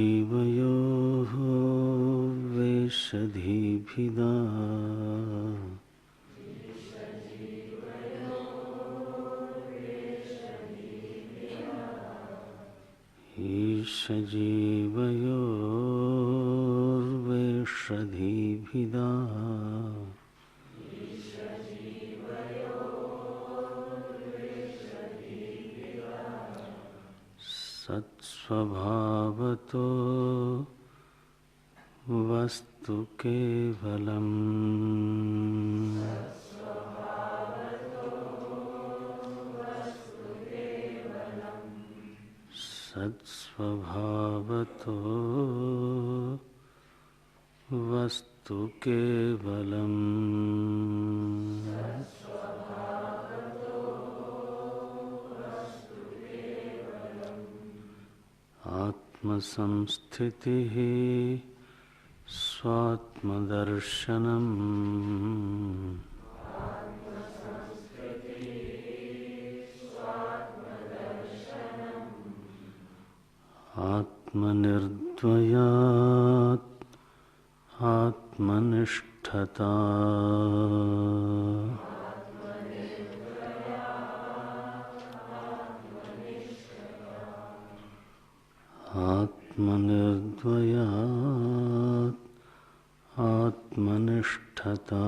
ईशजीवयोः वेशधीभिदा ईशजीवयोर्वेशधीभिदा सत्स्वभावतो वस्तु केवलम् सत्स्वभावतो वस्तु केवलम् आत्मसंस्थितिः स्वात्मदर्शनम् आत्मनिर्द्वयात् आत्मनिष्ठता आत्मनिर्द्वयात् आत्मनिष्ठता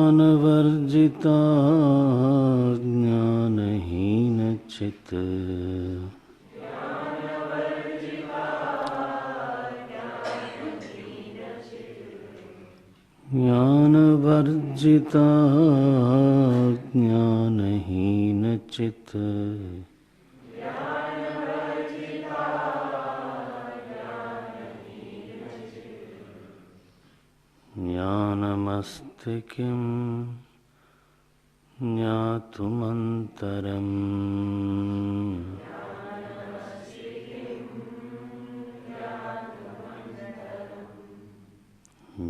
ज्ञानवर्जिता ज्ञानहीनचित् ज्ञानवर्जिता ज्ञानहीनचित् ज्ञानमस्ति किं ज्ञातुमन्तरम्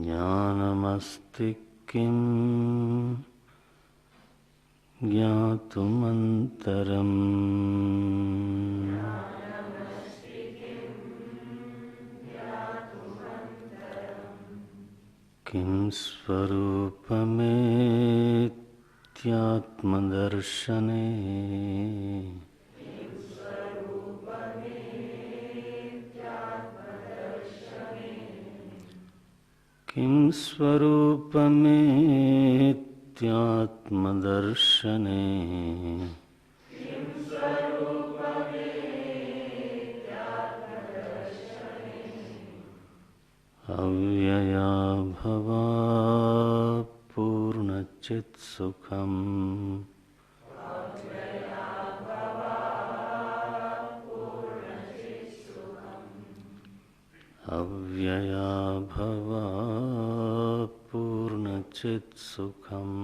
ज्ञानमस्ति किं ज्ञातुमन्तरम् किं स्वरूपमेत्यात्मदर्शने किं स्वरूपमेत्यात्मदर्शने अव्यया भवा पूर्णचित्सुखम् अव्यया भवा पूर्णचित्सुखम्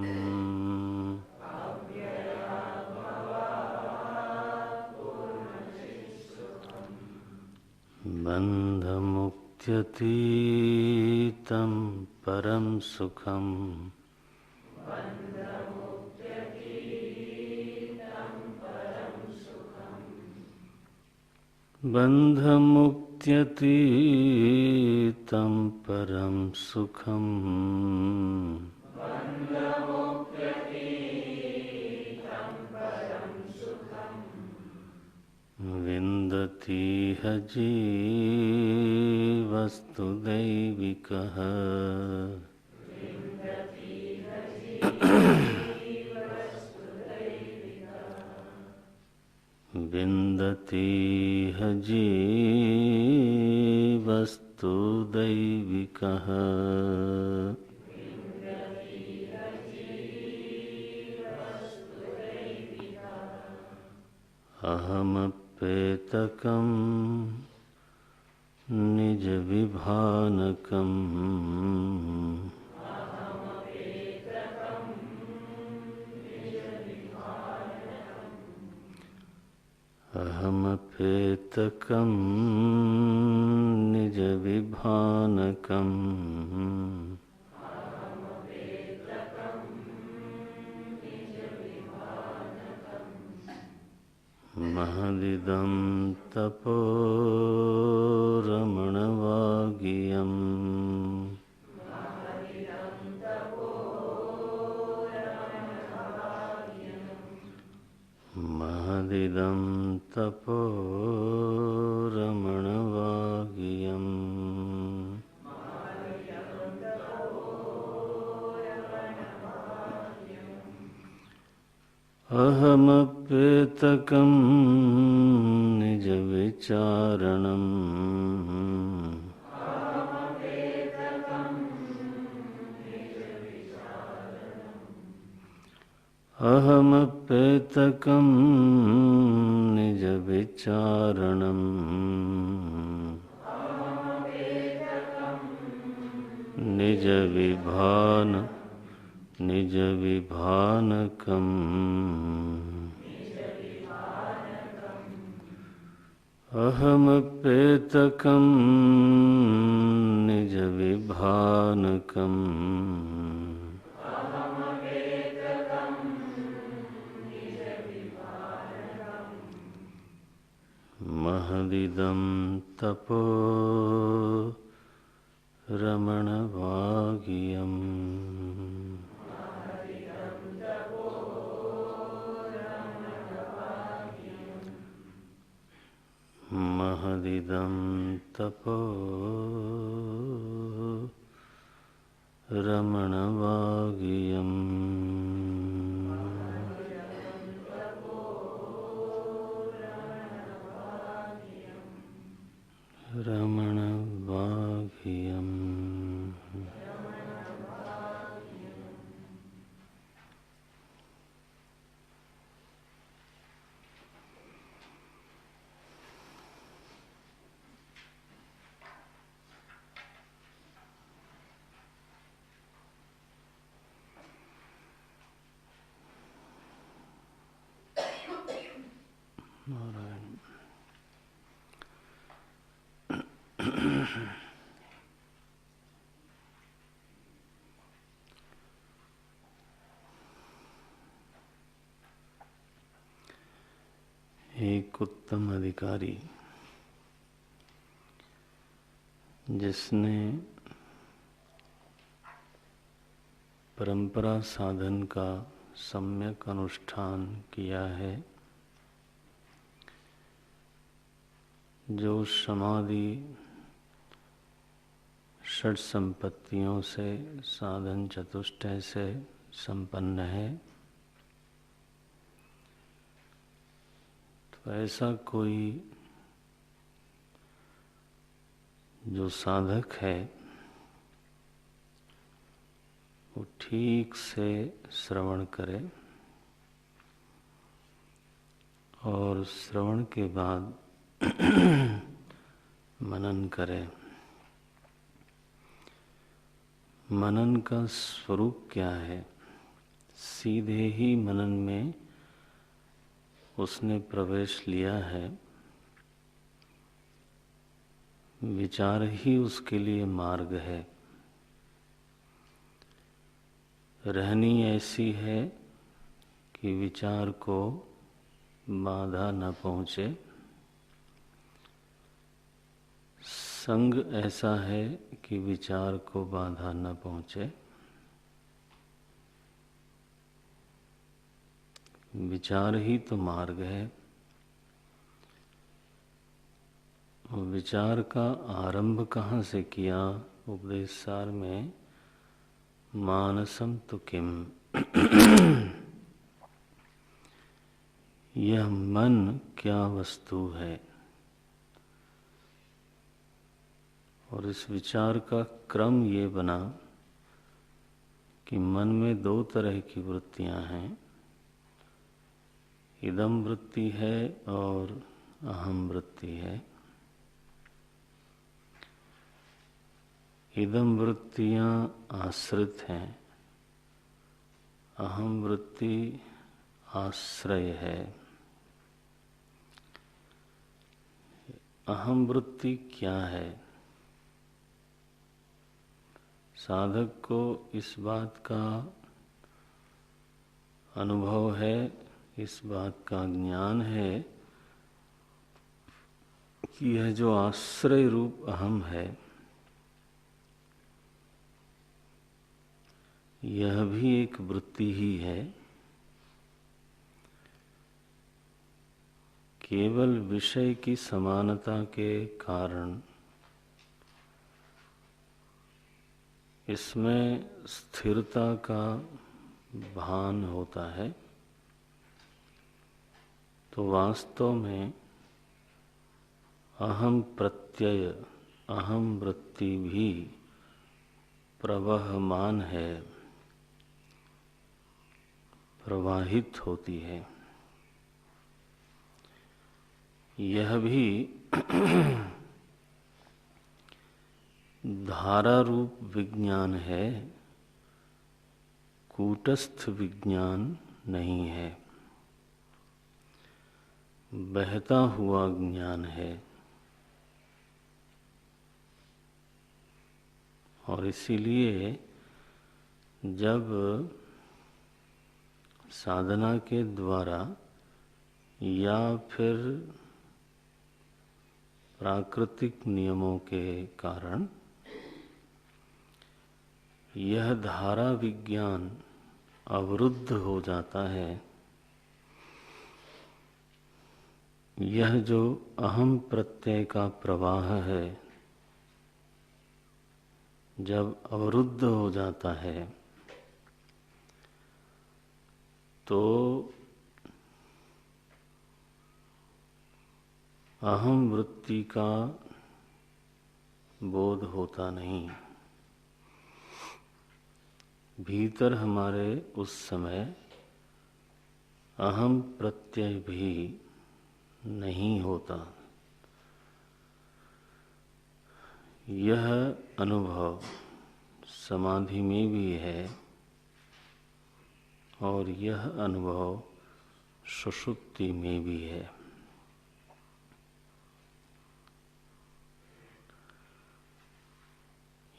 बन्धमुक्त्यतीतं परं सुखम् बन्धमुक्त्यतीतं परं सुखम् विन्दतीह जीवस्तु दैविकः विन्दतीह जीवस्तु दैविकः अहमप्येतकं निजविभानकम् अहमपेतकं निजविभानकम् महदिदं तपो रमणवागियम् महदिदं तपो रमणवागियम् अहमपेतकं निजविचारणम् अहमपेतकं निजविचारणम् निजविभानकम् अहमपेतकं निजविभानकम् महदिदं तपो रमणवागियम् महदिदं तपो रमणवागियम् रमणवागियम् एक उत्तम अधिकारी जिसने परंपरा साधन का सम्यक अनुष्ठान किया है, जो समाधि षट संपत्तियों से साधन चतुष्टय से संपन्न है, तो ऐसा कोई जो साधक है वो ठीक से श्रवण करे और श्रवण के बाद मनन करे। मनन का स्वरूप क्या है? सीधे ही मनन में उसने प्रवेश लिया है। विचार ही उसके लिए मार्ग है। रहनी ऐसी है कि विचार को बाधा न पहुँचे। संग ऐसा है कि विचार को बाधा न पहुँचे। विचार ही तो मार्ग है। विचार का आरंभ कहाँ से किया? उपदेश सार में मानसम तु किम, यह मन क्या वस्तु है। और इस विचार का क्रम ये बना कि मन में दो तरह की वृत्तियां हैं, इदम वृत्ति है और अहम वृत्ति है। इदम वृत्तियां आश्रित हैं, अहम वृत्ति आश्रय है। अहम वृत्ति क्या है? साधक को इस बात का अनुभव है, इस बात का ज्ञान है कि यह जो आश्रय रूप अहम है, यह भी एक वृत्ति ही है। केवल विषय की समानता के कारण इसमें स्थिरता का भान होता है, तो वास्तव में अहम प्रत्यय, अहम वृत्ति भी प्रवहमान है, प्रवाहित होती है। यह भी धारा रूप विज्ञान है, कूटस्थ विज्ञान नहीं है, बहता हुआ ज्ञान है। और इसीलिए जब साधना के द्वारा या फिर प्राकृतिक नियमों के कारण यह धारा विज्ञान अवरुद्ध हो जाता है, यह जो अहम प्रत्यय का प्रवाह है जब अवरुद्ध हो जाता है, तो अहम वृत्ति का बोध होता नहीं। भीतर हमारे उस समय अहम प्रत्यय भी नहीं होता। यह अनुभव समाधि में भी है और यह अनुभव सुषुप्ति में भी है।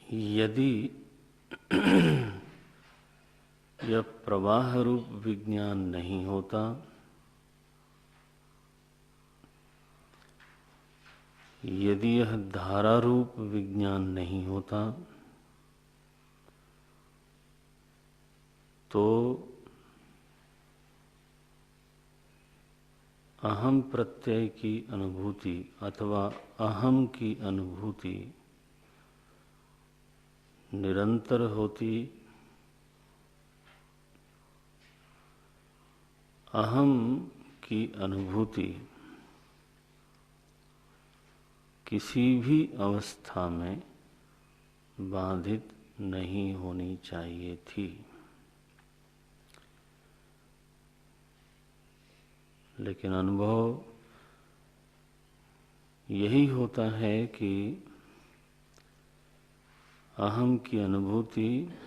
यदि यह प्रवाह रूप विज्ञान नहीं होता, यदि यह धारा रूप विज्ञान नहीं होता, तो अहम प्रत्यय की अनुभूति अथवा अहम की अनुभूति निरंतर होती, अहम की अनुभूति किसी भी अवस्था में बाधित नहीं होनी चाहिए थी। लेकिन अनुभव यही होता है कि अहम की अनुभूति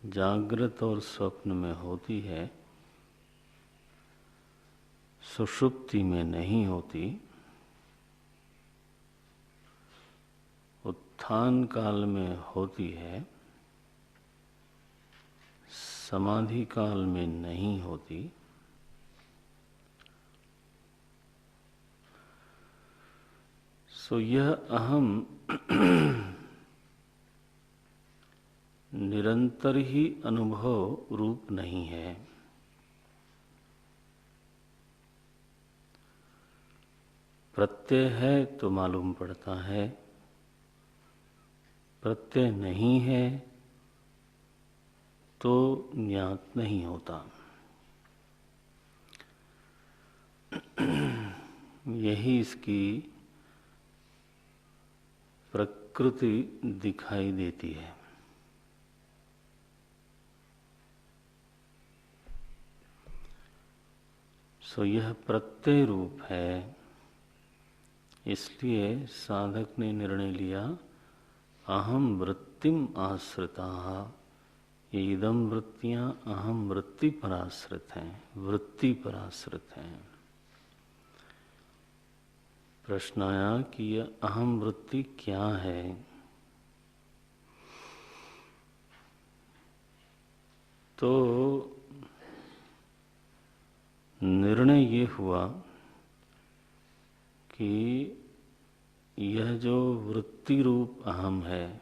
जागृत और स्वप्न में होती है, सुषुप्ति में नहीं होती। उत्थान काल में होती है, समाधि काल में नहीं होती। सो यह अहम निरंतर ही अनुभव रूप नहीं है। प्रत्यय है तो मालूम पड़ता है, प्रत्यय नहीं है तो ज्ञात नहीं होता। यही इसकी प्रकृति दिखाई देती है। सो यह प्रत्यय रूप है, इसलिए साधक ने निर्णय लिया अहम वृत्तिम आश्रिता। ये इदम वृत्तियां अहम वृत्ति पर आश्रित हैं, वृत्ति पर आश्रित हैं। प्रश्न आया कि यह अहम वृत्ति क्या है। तो निर्णय ये हुआ कि यह जो वृत्ति रूप अहम है,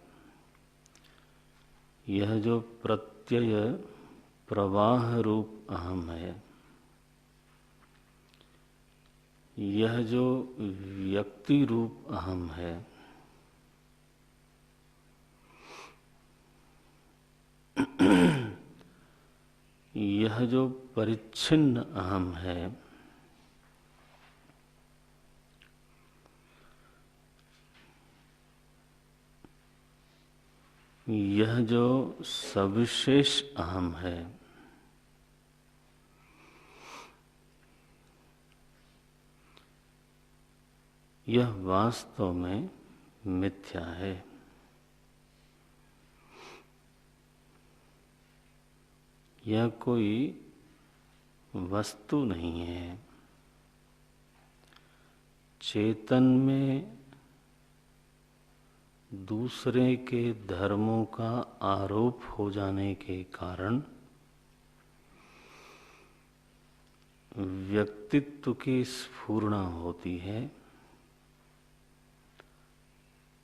यह जो प्रत्यय प्रवाह रूप अहम है, यह जो व्यक्ति रूप अहम है, यह जो परिच्छिन्न अहम है, यह जो सविशेष अहम है, यह वास्तव में मिथ्या है। यह कोई वस्तु नहीं है। चेतन में दूसरे के धर्मों का आरोप हो जाने के कारण व्यक्तित्व की स्फुरणा होती है,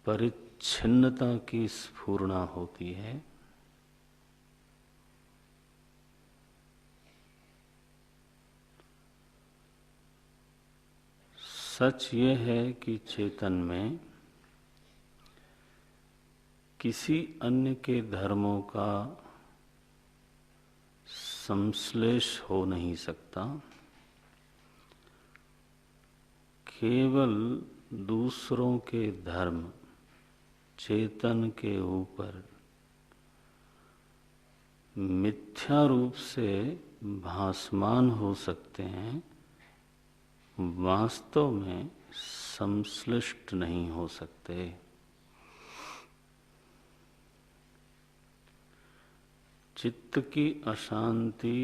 परिच्छिन्नता की स्फुरणा होती है, सच ये है कि चेतन में किसी अन्य के धर्मों का संश्लेष हो नहीं सकता। केवल दूसरों के धर्म चेतन के ऊपर मिथ्या रूप से भासमान हो सकते हैं, वास्तव में संश्लिष्ट नहीं हो सकते। चित्त की अशांति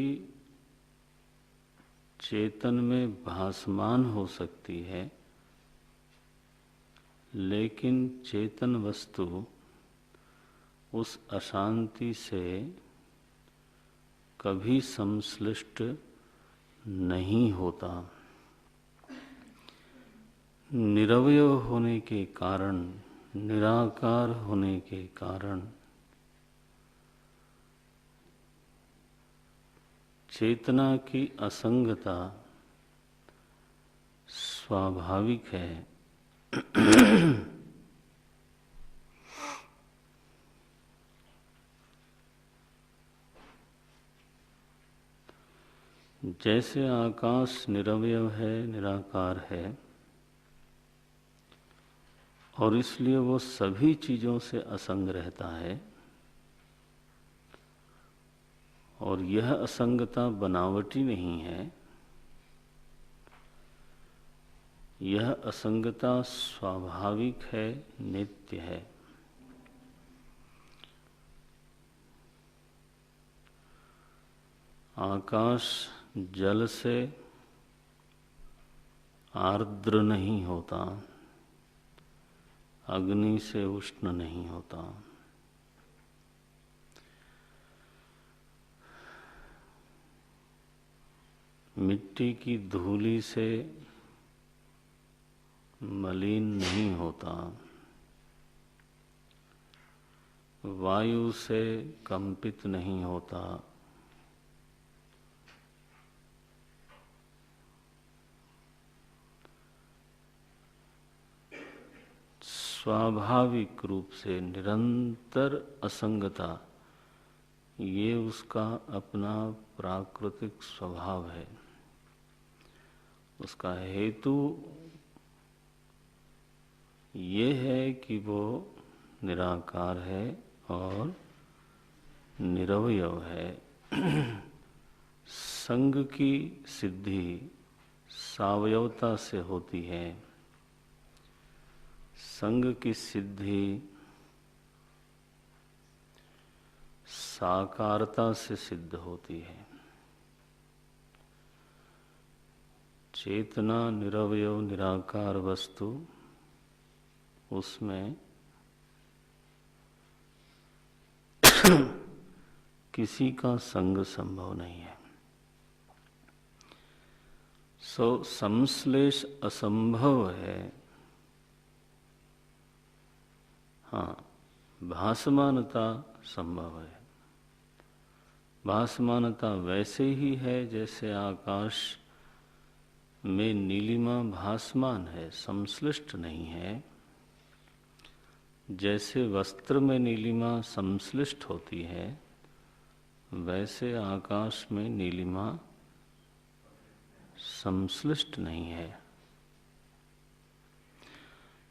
चेतन में भासमान हो सकती है, लेकिन चेतन वस्तु उस अशांति से कभी संश्लिष्ट नहीं होता। निरवय होने के कारण, निराकार होने के कारण चेतना की असंगता स्वाभाविक है। जैसे आकाश निरवय है, निराकार है, और इसलिए वो सभी चीजों से असंग रहता है, और यह असंगता बनावटी नहीं है, यह असंगता स्वाभाविक है, नित्य है। आकाश जल से आर्द्र नहीं होता, अग्नि से उष्ण नहीं होता। मिट्टी की धूली से मलिन नहीं होता, वायु से कंपित नहीं होता, स्वाभाविक रूप से निरंतर असंगता, ये उसका अपना प्राकृतिक स्वभाव है। उसका हेतु ये है कि वो निराकार है और निरवय है। संग की सिद्धि सावयवता से होती है। संग की सिद्धि साकारता से सिद्ध होती है। चेतना निरवयव निराकार वस्तु, उसमें किसी का संग संभव नहीं है। संश्लेष असंभव है। हाँ, भासमानता संभव है। भासमानता वैसे ही है जैसे आकाश में नीलिमा भासमान है, संश्लिष्ट नहीं है। जैसे वस्त्र में नीलिमा संश्लिष्ट होती है, वैसे आकाश में नीलिमा संश्लिष्ट नहीं है।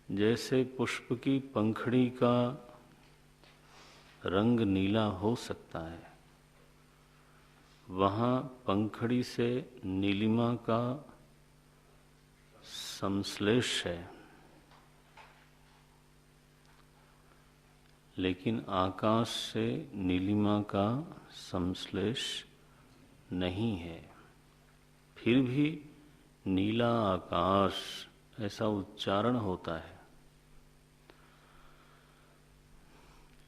जैसे पुष्प की पंखड़ी का रंग नीला हो सकता है, वहाँ पंखड़ी से नीलिमा का संश्लेष है, लेकिन आकाश से नीलिमा का संश्लेष नहीं है। फिर भी नीला आकाश ऐसा उच्चारण होता है।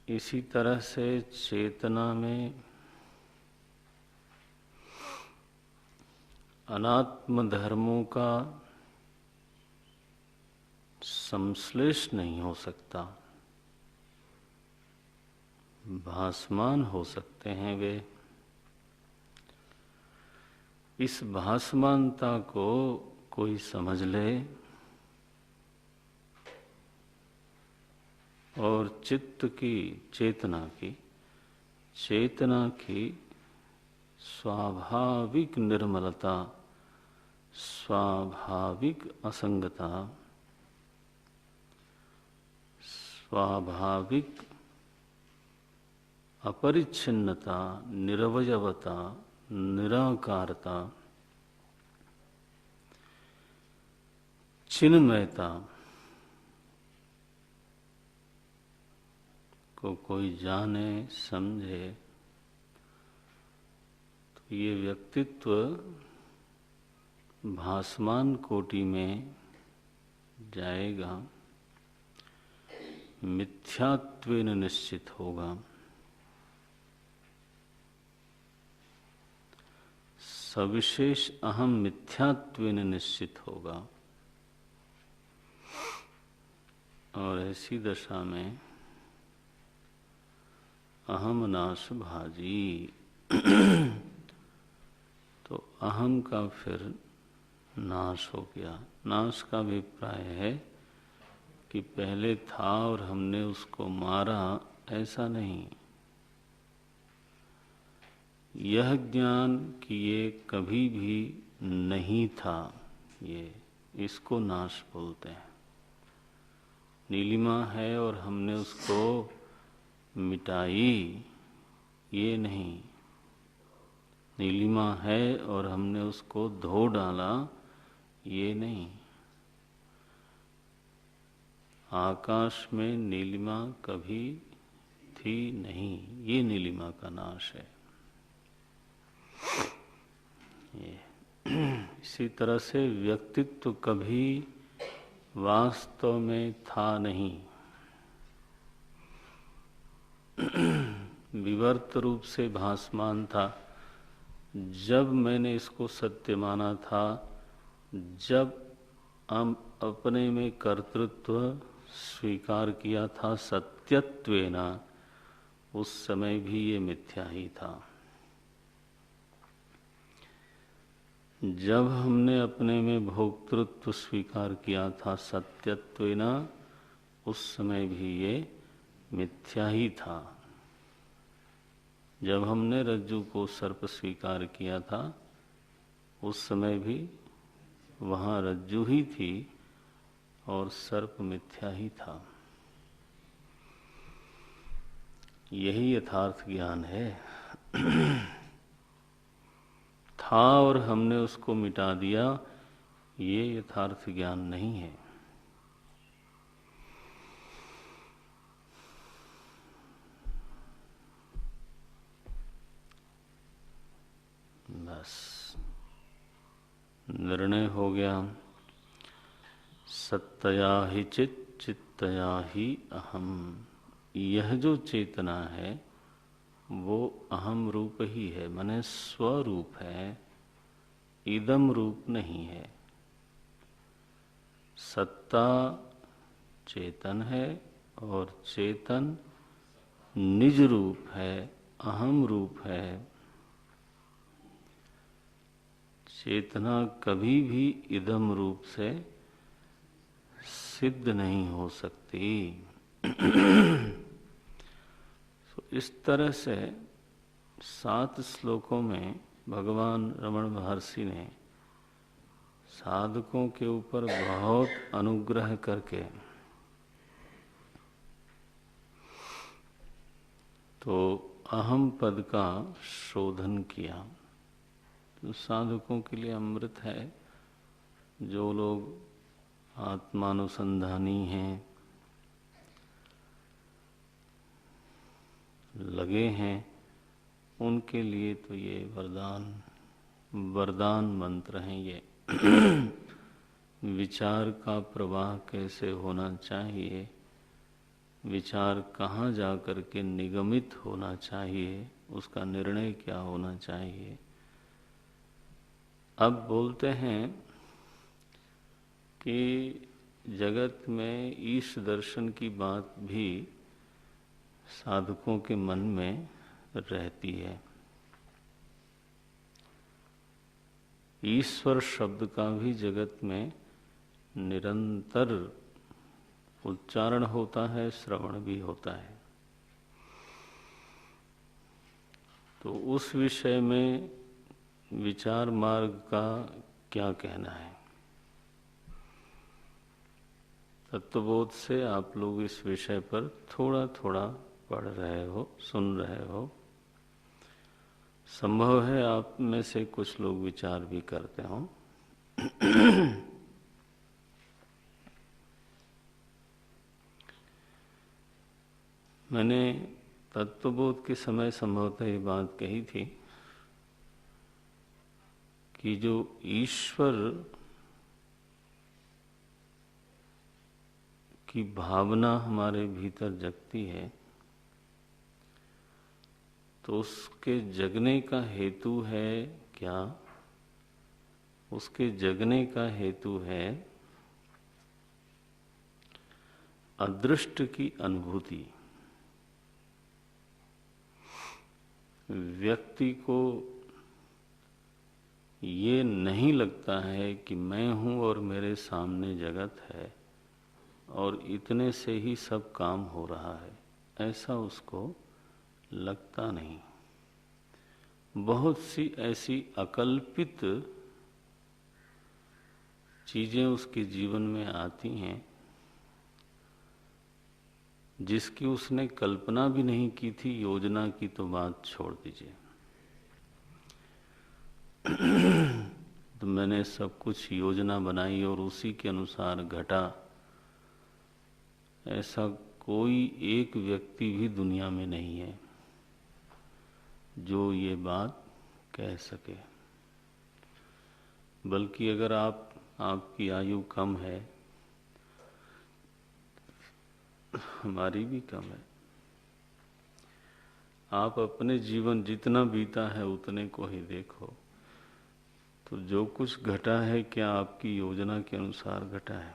इसी तरह से चेतना में अनात्म धर्मों का संश्लेष नहीं हो सकता। भासमान हो सकते हैं वे। इस भासमानता को कोई समझ ले और चित्त की चेतना की स्वाभाविक निर्मलता, स्वाभाविक असंगता, स्वाभाविक अपरिच्छिन्नता, निरवयवता, निराकारता, चिन्मयता को कोई जाने समझे तो ये व्यक्तित्व भासमान कोटि में जाएगा, मिथ्यात्वेन निश्चित होगा। सविशेष अहम मिथ्यात्वेन निश्चित होगा। और ऐसी दशा में अहम नाश भाजी तो अहम का फिर नाश हो गया। नाश का अभिप्राय है कि पहले था और हमने उसको मारा, ऐसा नहीं। यह ज्ञान कि ये कभी भी नहीं था, ये इसको नाश बोलते हैं। नीलिमा है और हमने उसको मिटाई, ये नहीं। नीलिमा है और हमने उसको धो डाला, ये नहीं। आकाश में नीलिमा कभी थी नहीं, ये नीलिमा का नाश है। ये इसी तरह से व्यक्तित्व कभी वास्तव में था नहीं, विवर्त रूप से भासमान था। जब मैंने इसको सत्य माना था, जब हम अपने में कर्तृत्व स्वीकार किया था सत्यत्वेन, उस समय भी ये मिथ्या ही था। जब हमने अपने में भोक्तृत्व स्वीकार किया था सत्यत्वेन, उस समय भी ये मिथ्या ही था। जब हमने रज्जु को सर्प स्वीकार किया था, उस समय भी वहाँ रज्जु ही थी और सर्प मिथ्या ही था। यही यथार्थ ज्ञान है। था और हमने उसको मिटा दिया, ये यथार्थ ज्ञान नहीं है। बस निर्णय हो गया सत्तया ही चित चित्तया ही अहम। यह जो चेतना है वो अहम रूप ही है, माने स्वरूप है, इदम रूप नहीं है। सत्ता चेतन है और चेतन निज रूप है, अहम रूप है। चेतना कभी भी इदम रूप से सिद्ध नहीं हो सकती। तो इस तरह से 7 श्लोकों में भगवान रमण महर्षि ने साधकों के ऊपर बहुत अनुग्रह करके तो अहम पद का शोधन किया। तो साधकों के लिए अमृत है। जो लोग आत्मानुसंधानी हैं, लगे हैं, उनके लिए तो ये वरदान मंत्र हैं। ये विचार का प्रवाह कैसे होना चाहिए, विचार कहाँ जा कर के निगमित होना चाहिए, उसका निर्णय क्या होना चाहिए। अब बोलते हैं कि जगत में ईश दर्शन की बात भी साधकों के मन में रहती है। ईश्वर शब्द का भी जगत में निरंतर उच्चारण होता है, श्रवण भी होता है। तो उस विषय में विचार मार्ग का क्या कहना है। तत्वबोध से आप लोग इस विषय पर थोड़ा थोड़ा पढ़ रहे हो, सुन रहे हो। संभव है आप में से कुछ लोग विचार भी करते हो। मैंने तत्वबोध के समय संभवतः ये बात कही थी कि जो ईश्वर की भावना हमारे भीतर जगती है, तो उसके जगने का हेतु है क्या? उसके जगने का हेतु है अदृष्ट की अनुभूति। व्यक्ति को ये नहीं लगता है कि मैं हूँ और मेरे सामने जगत है और इतने से ही सब काम हो रहा है, ऐसा उसको लगता नहीं। बहुत सी ऐसी अकल्पित चीजें उसके जीवन में आती हैं जिसकी उसने कल्पना भी नहीं की थी। योजना की तो बात छोड़ दीजिए। तो मैंने सब कुछ योजना बनाई और उसी के अनुसार घटा, ऐसा कोई एक व्यक्ति भी दुनिया में नहीं है जो ये बात कह सके। बल्कि अगर आपकी आयु कम है, हमारी भी कम है, आप अपने जीवन जितना बीता है उतने को ही देखो, तो जो कुछ घटा है क्या आपकी योजना के अनुसार घटा है?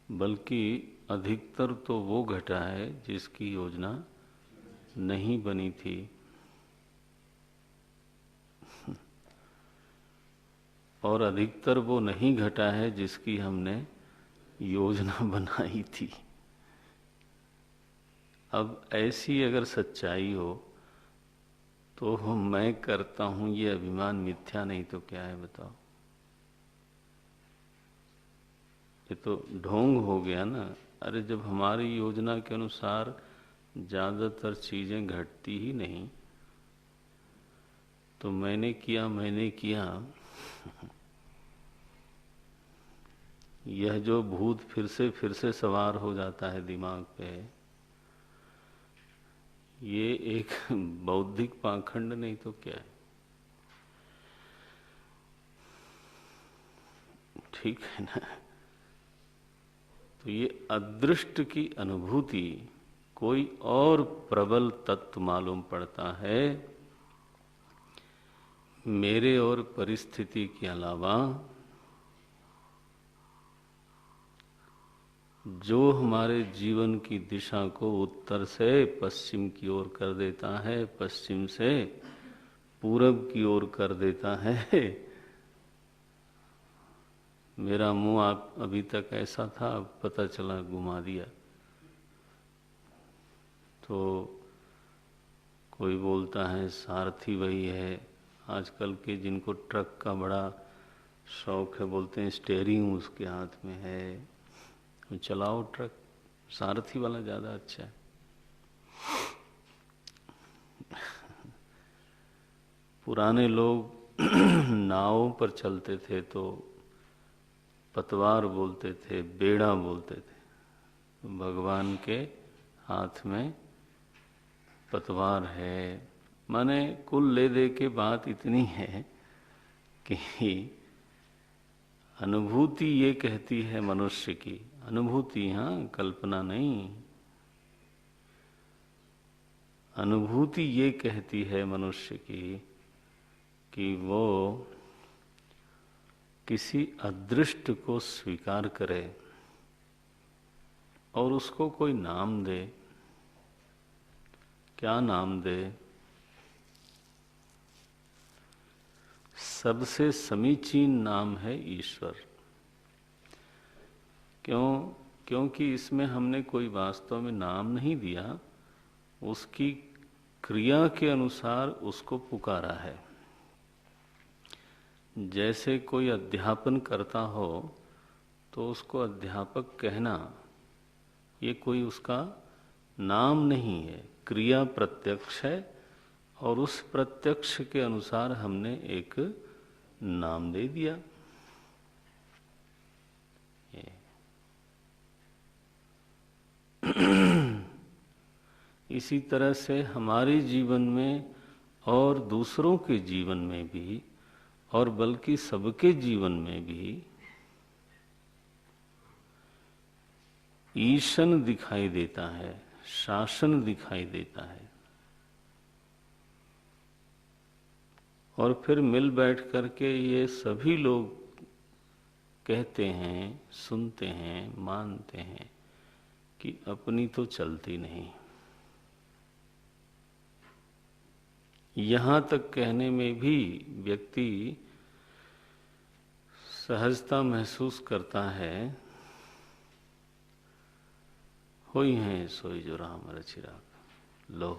बल्कि अधिकतर तो वो घटा है जिसकी योजना नहीं बनी थी। और अधिकतर वो नहीं घटा है जिसकी हमने योजना बनाई थी। अब ऐसी अगर सच्चाई हो तो मैं करता हूं ये अभिमान मिथ्या नहीं तो क्या है बताओ? ये तो ढोंग हो गया ना। अरे जब हमारी योजना के अनुसार ज्यादातर चीजें घटती ही नहीं तो मैंने किया यह जो भूत फिर से सवार हो जाता है दिमाग पे, ये एक बौद्धिक पाखंड नहीं तो क्या है? ठीक है ना। तो ये अदृष्ट की अनुभूति कोई और प्रबल तत्व मालूम पड़ता है मेरे और परिस्थिति के अलावा, जो हमारे जीवन की दिशा को उत्तर से पश्चिम की ओर कर देता है, पश्चिम से पूरब की ओर कर देता है। मेरा मुंह आप अभी तक ऐसा था, अब पता चला घुमा दिया। तो कोई बोलता है सारथी वही है। आजकल के जिनको ट्रक का बड़ा शौक है बोलते हैं स्टेयरिंग उसके हाथ में है, चलाओ ट्रक, सारथी वाला ज़्यादा अच्छा है। पुराने लोग नावों पर चलते थे तो पतवार बोलते थे, बेड़ा बोलते थे। भगवान के हाथ में पतवार है। माने कुल ले दे के बात इतनी है कि अनुभूति ये कहती है मनुष्य की, अनुभूति, हाँ, कल्पना नहीं, अनुभूति ये कहती है मनुष्य की कि वो किसी अदृष्ट को स्वीकार करे और उसको कोई नाम दे। क्या नाम दे? सबसे समीचीन नाम है ईश्वर। क्यों? क्योंकि इसमें हमने कोई वास्तव में नाम नहीं दिया, उसकी क्रिया के अनुसार उसको पुकारा है। जैसे कोई अध्यापन करता हो तो उसको अध्यापक कहना ये कोई उसका नाम नहीं है, क्रिया प्रत्यक्ष है और उस प्रत्यक्ष के अनुसार हमने एक नाम दे दिया। इसी तरह से हमारे जीवन में और दूसरों के जीवन में भी और बल्कि सबके जीवन में भी ईशन दिखाई देता है, शासन दिखाई देता है। और फिर मिल बैठ करके ये सभी लोग कहते हैं, सुनते हैं, मानते हैं कि अपनी तो चलती नहीं। यहाँ तक कहने में भी व्यक्ति सहजता महसूस करता है, होई हैं सोई जो राम रचिराग। लो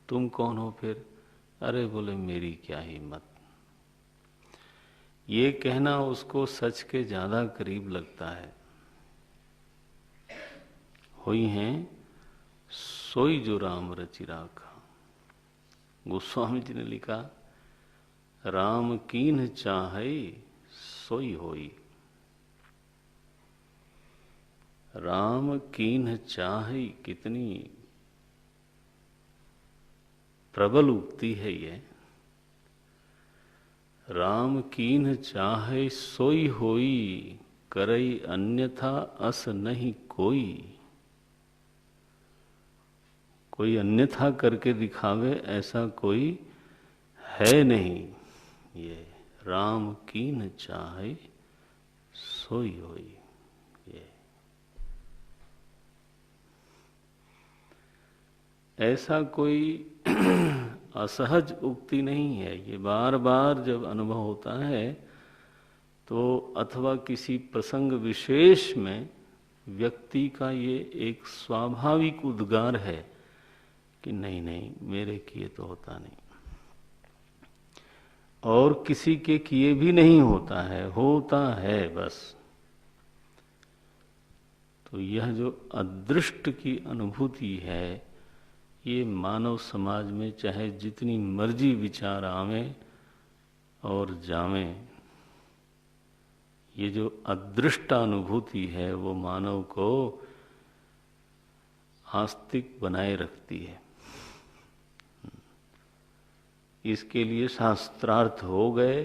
तुम कौन हो फिर? अरे बोले मेरी क्या हिम्मत। ये कहना उसको सच के ज्यादा करीब लगता है। होई हैं सोई जो राम रचिराग। गोस्वामी जी ने लिखा, राम कीन्ह चाहे सोई होई। राम कीन्ह चाहे, कितनी प्रबल उक्ति है ये। राम कीन्ह चाहे सोई होई, करई अन्यथा अस नहीं कोई। कोई अन्यथा करके दिखावे ऐसा कोई है नहीं। ये राम कीन्ह चाहे सोई होई। ये ऐसा कोई असहज उक्ति नहीं है। ये बार बार जब अनुभव होता है तो अथवा किसी प्रसंग विशेष में व्यक्ति का ये एक स्वाभाविक उद्गार है कि नहीं नहीं मेरे किए तो होता नहीं, और किसी के किए भी नहीं होता है, होता है बस। तो यह जो अदृष्ट की अनुभूति है, ये मानव समाज में चाहे जितनी मर्जी विचार आवे और जावे, ये जो अदृष्ट अनुभूति है वो मानव को आस्तिक बनाए रखती है। इसके लिए शास्त्रार्थ हो गए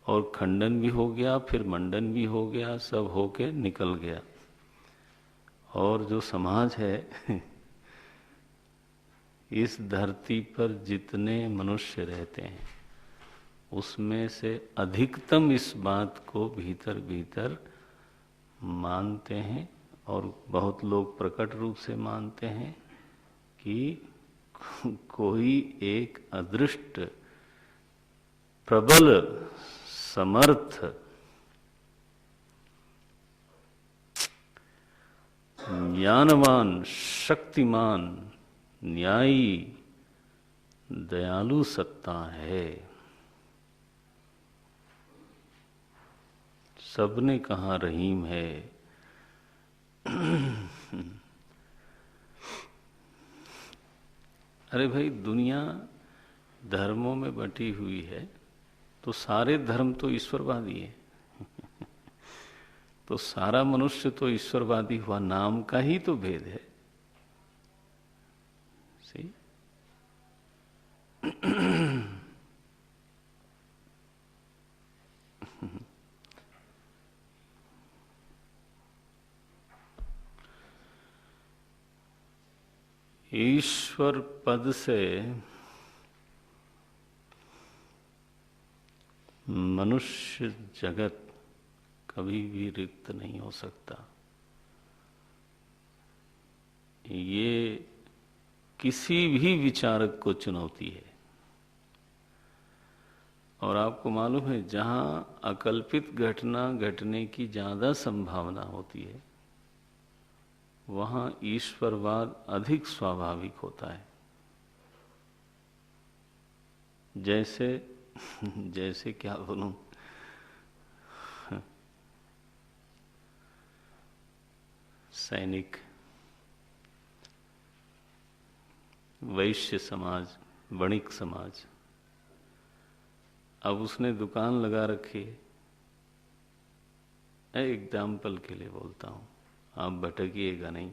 और खंडन भी हो गया, फिर मंडन भी हो गया, सब होके निकल गया। और जो समाज है इस धरती पर जितने मनुष्य रहते हैं उसमें से अधिकतम इस बात को भीतर भीतर मानते हैं, और बहुत लोग प्रकट रूप से मानते हैं कि कोई एक अदृष्ट प्रबल समर्थ ज्ञानवान शक्तिमान न्यायी दयालु सत्ता है। सबने कहा रहीम है। अरे भाई, दुनिया धर्मों में बटी हुई है तो सारे धर्म तो ईश्वरवादी है। तो सारा मनुष्य तो ईश्वरवादी हुआ, नाम का ही तो भेद है। सी ईश्वर पद से मनुष्य जगत कभी भी रिक्त नहीं हो सकता। ये किसी भी विचारक को चुनौती है। और आपको मालूम है, जहां अकल्पित घटना घटने की ज्यादा संभावना होती है वहां ईश्वरवाद अधिक स्वाभाविक होता है। जैसे क्या बोलूं, सैनिक, वैश्य समाज, वणिक समाज, अब उसने दुकान लगा रखी है। एग्जाम्पल के लिए बोलता हूं, आप भटकिएगा नहीं।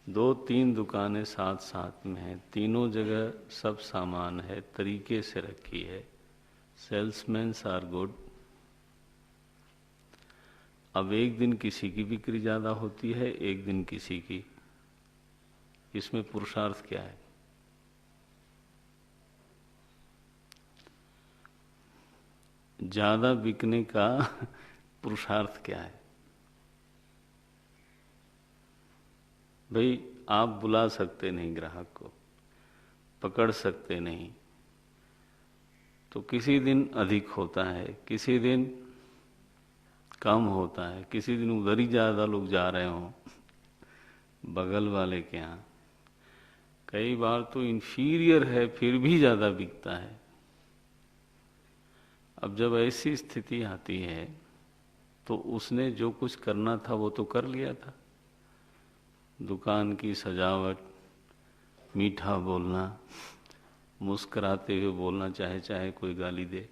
2-3 दुकानें साथ साथ में हैं, तीनों जगह सब सामान है, तरीके से रखी है, सेल्समैन आर गुड। अब एक दिन किसी की बिक्री ज्यादा होती है, एक दिन किसी की। इसमें पुरुषार्थ क्या है? ज्यादा बिकने का पुरुषार्थ क्या है? भाई, आप बुला सकते नहीं ग्राहक को, पकड़ सकते नहीं, तो किसी दिन अधिक होता है, किसी दिन कम होता है, किसी दिन उधर ही ज्यादा लोग जा रहे हों बगल वाले के यहाँ। कई बार तो इंफीरियर है फिर भी ज्यादा बिकता है। अब जब ऐसी स्थिति आती है तो उसने जो कुछ करना था वो तो कर लिया था। दुकान की सजावट, मीठा बोलना, मुस्कुराते हुए बोलना, चाहे चाहे कोई गाली दे,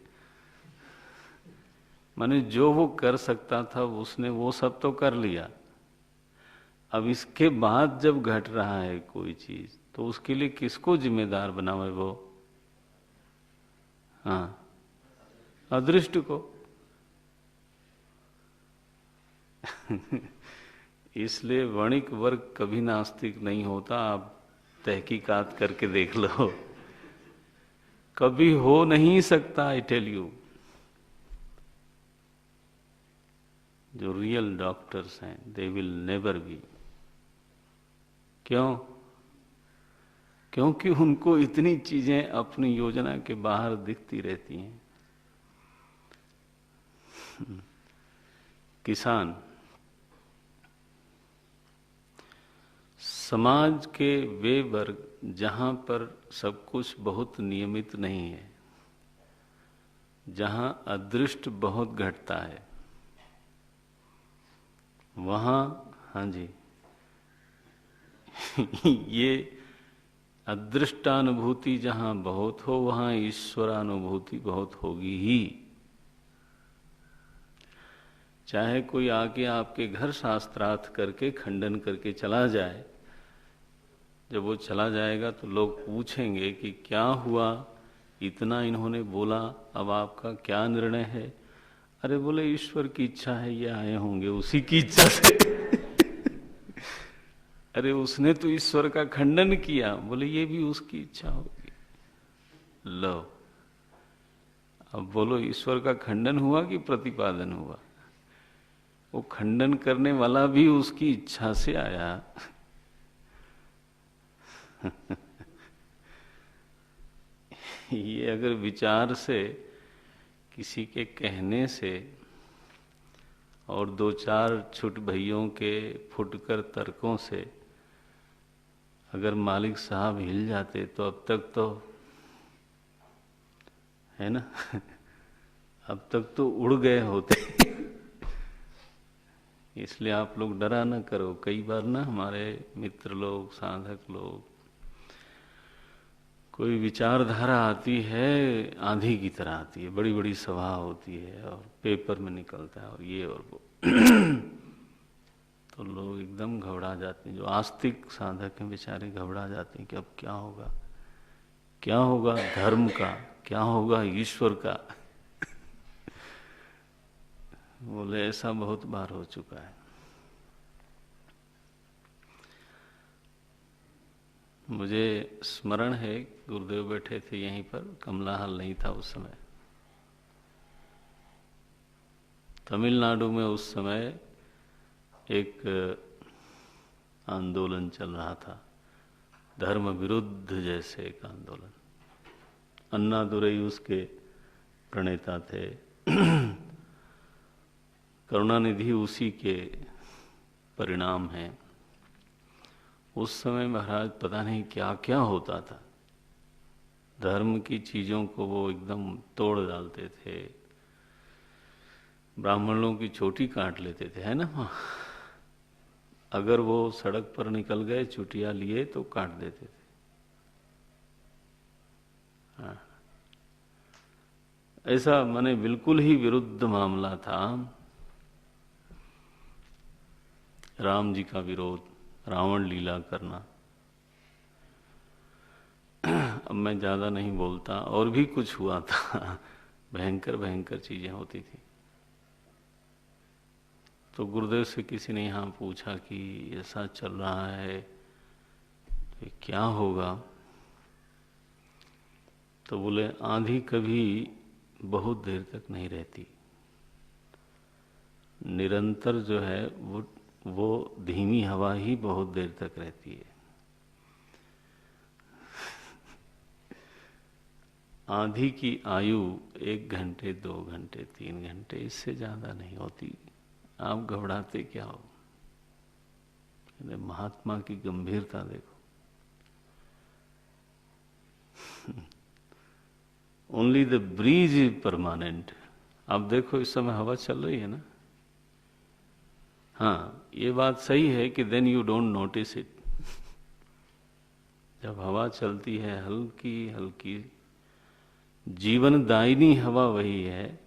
माने जो वो कर सकता था उसने वो सब तो कर लिया। अब इसके बाद जब घट रहा है कोई चीज तो उसके लिए किसको जिम्मेदार बनावे वो? हाँ, अदृष्ट को। इसलिए वणिक वर्ग कभी नास्तिक नहीं होता। आप तहकीकात करके देख लो, कभी हो नहीं सकता। आई टेल यू, जो रियल डॉक्टर्स हैं दे विल नेवर बी। क्यों? क्योंकि उनको इतनी चीजें अपनी योजना के बाहर दिखती रहती हैं। किसान, समाज के वे वर्ग जहां पर सब कुछ बहुत नियमित नहीं है, जहां अदृष्ट बहुत घटता है, वहां, हाँ जी, ये अदृष्टानुभूति जहां बहुत हो वहां ईश्वरानुभूति बहुत होगी ही। चाहे कोई आके आपके घर शास्त्रार्थ करके खंडन करके चला जाए, जब वो चला जाएगा तो लोग पूछेंगे कि क्या हुआ, इतना इन्होंने बोला, अब आपका क्या निर्णय है? अरे बोले ईश्वर की इच्छा है, ये आए होंगे उसी की इच्छा से। अरे उसने तो ईश्वर का खंडन किया, बोले ये भी उसकी इच्छा होगी। लो, अब बोलो ईश्वर का खंडन हुआ कि प्रतिपादन हुआ? वो खंडन करने वाला भी उसकी इच्छा से आया। ये अगर विचार से, किसी के कहने से और दो चार छुट भइयों के फुटकर तर्कों से अगर मालिक साहब हिल जाते तो अब तक तो, है ना, अब तक तो उड़ गए होते। इसलिए आप लोग डरा ना करो। कई बार ना हमारे मित्र लोग, साधक लोग, कोई विचारधारा आती है, आंधी की तरह आती है, बड़ी बड़ी सभा होती है और पेपर में निकलता है और ये और वो। तो लोग एकदम घबरा जाते हैं। जो आस्तिक साधक हैं बेचारे घबरा जाते हैं कि अब क्या होगा, क्या होगा धर्म का, क्या होगा ईश्वर का। बोले ऐसा बहुत बार हो चुका है। मुझे स्मरण है, गुरुदेव बैठे थे यहीं पर, कमला हल नहीं था उस समय। तमिलनाडु में उस समय एक आंदोलन चल रहा था, धर्म विरुद्ध जैसे एक आंदोलन। अन्नादुरई उसके प्रणेता थे। करुणानिधि उसी के परिणाम हैं। उस समय महाराज पता नहीं क्या क्या होता था। धर्म की चीजों को वो एकदम तोड़ डालते थे, ब्राह्मणों की चोटी काट लेते थे, है ना। अगर वो सड़क पर निकल गए चुटिया लिए तो काट देते थे। हाँ। ऐसा माने बिल्कुल ही विरुद्ध मामला था। राम जी का विरोध, रावण लीला करना। अब मैं ज्यादा नहीं बोलता, और भी कुछ हुआ था। भयंकर भयंकर चीजें होती थी। तो गुरुदेव से किसी ने यहाँ पूछा कि ऐसा चल रहा है तो क्या होगा? तो बोले आंधी कभी बहुत देर तक नहीं रहती, निरंतर जो है वो धीमी हवा ही बहुत देर तक रहती है। आंधी की आयु 1 घंटे, 2 घंटे, 3 घंटे, इससे ज्यादा नहीं होती। आप घबराते क्या हो? महात्मा की गंभीरता देखो। Only the breeze is permanent. आप देखो इस समय हवा चल रही है ना। हाँ, ये बात सही है कि then you don't notice it. जब हवा चलती है हल्की हल्की, जीवन दायिनी हवा वही है,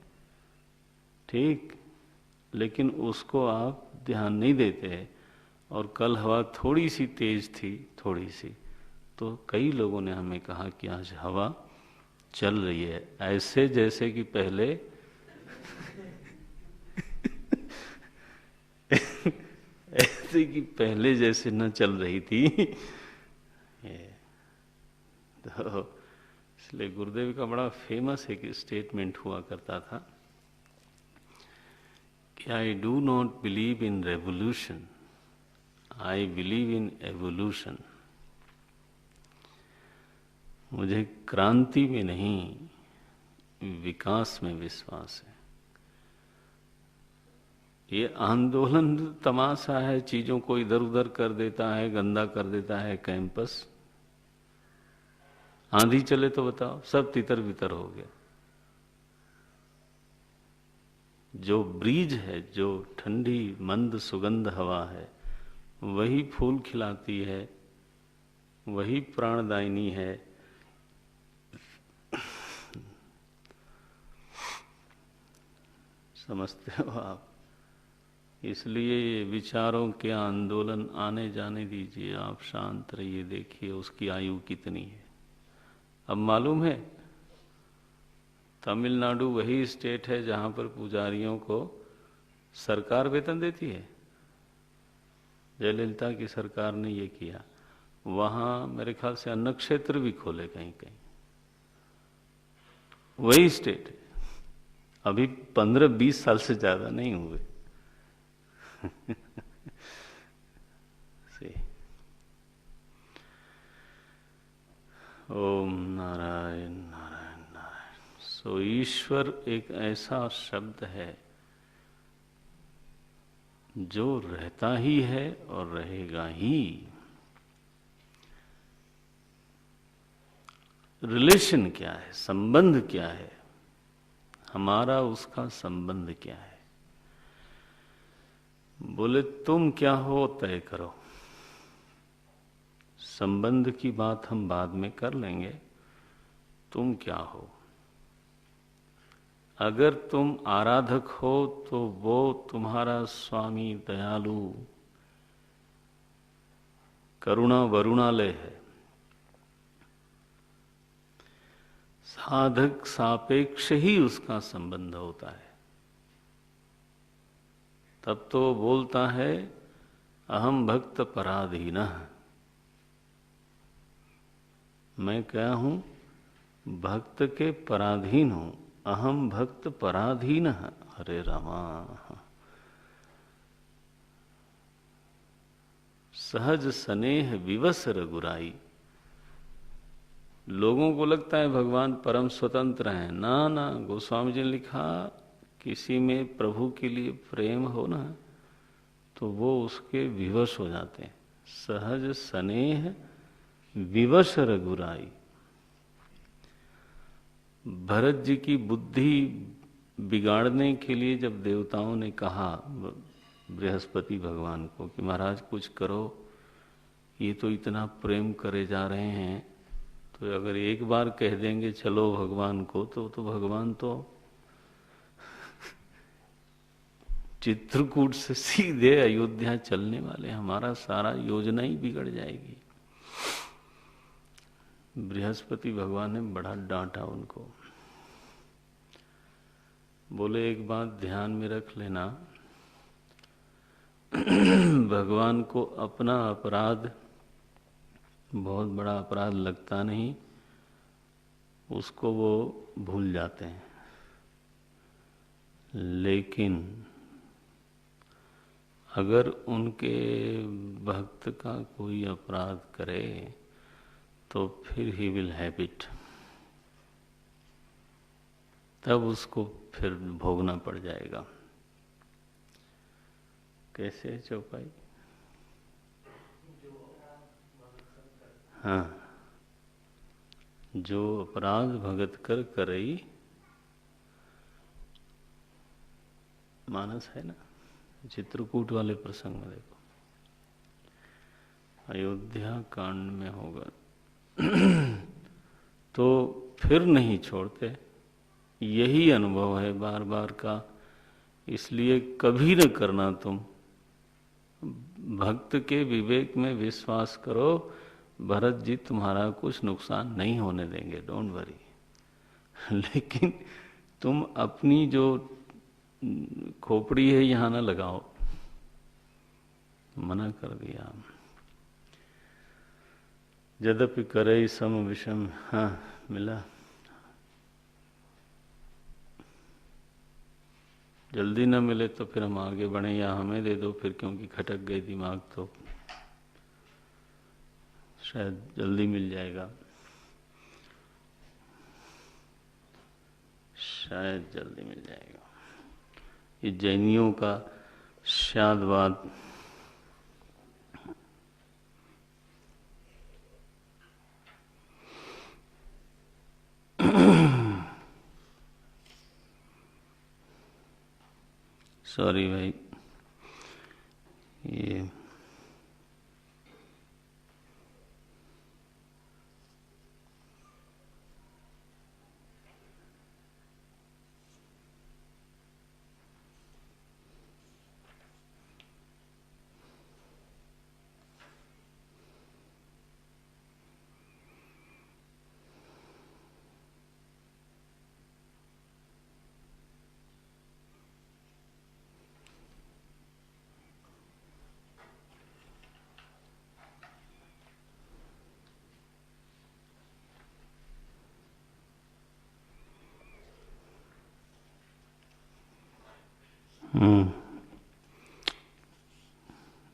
ठीक, लेकिन उसको आप ध्यान नहीं देते। और कल हवा थोड़ी सी तेज थी, थोड़ी सी, तो कई लोगों ने हमें कहा कि आज हवा चल रही है, ऐसे जैसे कि पहले ऐसे कि पहले जैसे न चल रही थी। तो इसलिए गुरुदेव का बड़ा फेमस एक स्टेटमेंट हुआ करता था कि I do not believe in revolution, I believe in evolution. मुझे क्रांति में नहीं, विकास में विश्वास है। ये आंदोलन तमाशा है, चीजों को इधर उधर कर देता है, गंदा कर देता है कैंपस। आंधी चले तो बताओ, सब तितर बितर हो गया। जो ब्रीज है, जो ठंडी मंद सुगंध हवा है, वही फूल खिलाती है, वही प्राणदायिनी है। समझते हो आप? इसलिए ये विचारों के आंदोलन आने जाने दीजिए, आप शांत रहिए, देखिए उसकी आयु कितनी है। अब मालूम है तमिलनाडु वही स्टेट है जहां पर पुजारियों को सरकार वेतन देती है। जयललिता की सरकार ने ये किया। वहां मेरे ख्याल से अन्न क्षेत्र भी खोले कहीं कहीं, वही स्टेट है। अभी 15-20 साल से ज्यादा नहीं हुए। से ओम नारायण नारायण नारायण। सो ईश्वर एक ऐसा शब्द है जो रहता ही है और रहेगा ही। रिलेशन क्या है, संबंध क्या है, हमारा उसका संबंध क्या है? बोले तुम क्या हो तय करो, संबंध की बात हम बाद में कर लेंगे। तुम क्या हो? अगर तुम आराधक हो तो वो तुम्हारा स्वामी दयालु करुणा वरुणालय है। साधक सापेक्ष ही उसका संबंध होता है। तब तो वो बोलता है अहम भक्त पराधीनः, मैं क्या हूं? भक्त के पराधीन हूं। अहम भक्त पराधीनः। हरे रामा। सहज स्नेह विवश रघुराई। लोगों को लगता है भगवान परम स्वतंत्र हैं। ना ना, गोस्वामी जी ने लिखा किसी में प्रभु के लिए प्रेम हो ना तो वो उसके विवश हो जाते हैं। सहज स्नेह विवश रघुराई। भरत जी की बुद्धि बिगाड़ने के लिए जब देवताओं ने कहा बृहस्पति भगवान को कि महाराज कुछ करो, ये तो इतना प्रेम करे जा रहे हैं, तो अगर एक बार कह देंगे चलो भगवान को, तो भगवान तो चित्रकूट से सीधे अयोध्या चलने वाले, हमारा सारा योजना ही बिगड़ जाएगी। बृहस्पति भगवान ने बड़ा डांटा उनको। बोले एक बात ध्यान में रख लेना, भगवान को अपना अपराध बहुत बड़ा अपराध लगता नहीं, उसको वो भूल जाते हैं। लेकिन अगर उनके भक्त का कोई अपराध करे तो फिर ही विल हैव इट, तब उसको फिर भोगना पड़ जाएगा। कैसे चौपाई? हाँ, जो अपराध भगत कर करई, मानस है ना, चित्रकूट वाले प्रसंग में देखो, अयोध्या कांड में होगा। तो फिर नहीं छोड़ते। यही अनुभव है बार बार का। इसलिए कभी न करना तुम। भक्त के विवेक में विश्वास करो, भरत जी तुम्हारा कुछ नुकसान नहीं होने देंगे, डोंट वरी। लेकिन तुम अपनी जो खोपड़ी है यहां ना लगाओ, मना कर दिया। यद्यपि करे सम विषम। हाँ मिला, जल्दी ना मिले तो फिर हम आगे बढ़े, या हमें दे दो फिर, क्योंकि खटक गई दिमाग तो शायद जल्दी मिल जाएगा, शायद जल्दी मिल जाएगा। ये जैनियों का शादवाद। सॉरी भाई, ये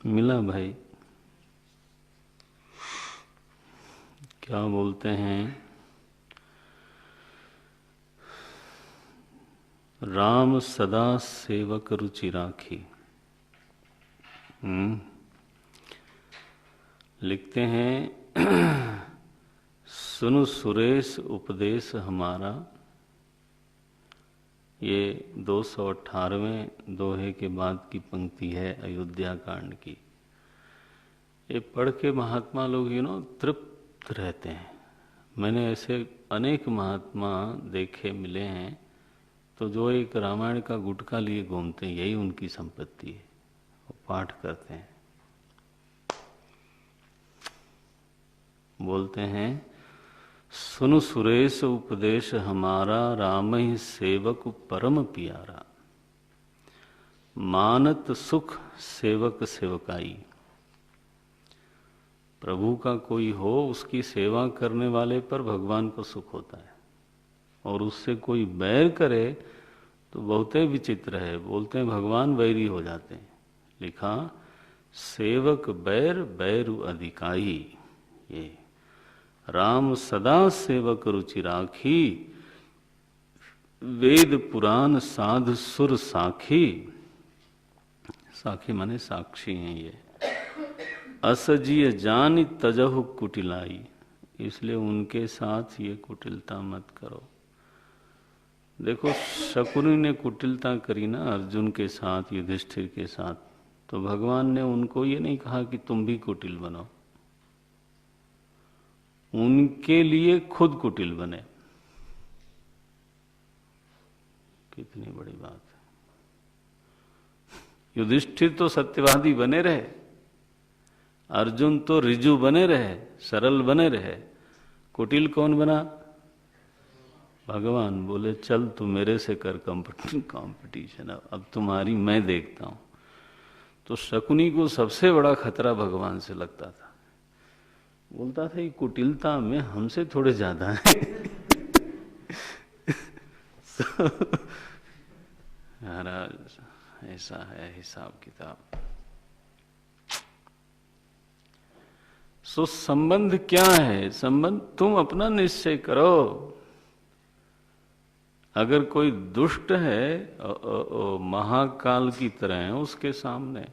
मिला भाई, क्या बोलते हैं, राम सदा सेवक रुचि राखी। लिखते हैं, सुनु सुरेश उपदेश हमारा। ये 218वें दोहे के बाद की पंक्ति है अयोध्या कांड की। ये पढ़ के महात्मा लोग तृप्त रहते हैं। मैंने ऐसे अनेक महात्मा देखे मिले हैं, तो जो एक रामायण का गुटका लिए घूमते हैं, यही उनकी संपत्ति है। वो पाठ करते हैं, बोलते हैं, सुनु सुरेश उपदेश हमारा, राम ही सेवक परम प्यारा। मानत सुख सेवक सेवकाई। प्रभु का कोई हो, उसकी सेवा करने वाले पर भगवान को सुख होता है, और उससे कोई बैर करे तो बहुत ही विचित्र है। बोलते हैं भगवान वैरी हो जाते हैं। लिखा, सेवक बैर बैरु अधिकाई। ये राम सदा सेवक रुचि राखी, वेद पुराण साध सुर साखी। साखी माने साक्षी हैं ये। असजिय जान तजहु कुटिलाई। इसलिए उनके साथ ये कुटिलता मत करो। देखो, शकुनी ने कुटिलता करी ना अर्जुन के साथ, युधिष्ठिर के साथ, तो भगवान ने उनको ये नहीं कहा कि तुम भी कुटिल बनो। उनके लिए खुद कुटिल बने। कितनी बड़ी बात है। युधिष्ठिर तो सत्यवादी बने रहे, अर्जुन तो ऋजु बने रहे, सरल बने रहे। कुटिल कौन बना? भगवान बोले, चल तू मेरे से कर कंपटीशन, अब तुम्हारी मैं देखता हूं। तो शकुनी को सबसे बड़ा खतरा भगवान से लगता था। बोलता था ये कुटिलता में हमसे थोड़े ज्यादा है। महाराज ऐसा है हिसाब किताब। सो संबंध क्या है? संबंध तुम अपना निश्चय करो। अगर कोई दुष्ट है महाकाल की तरह है, उसके सामने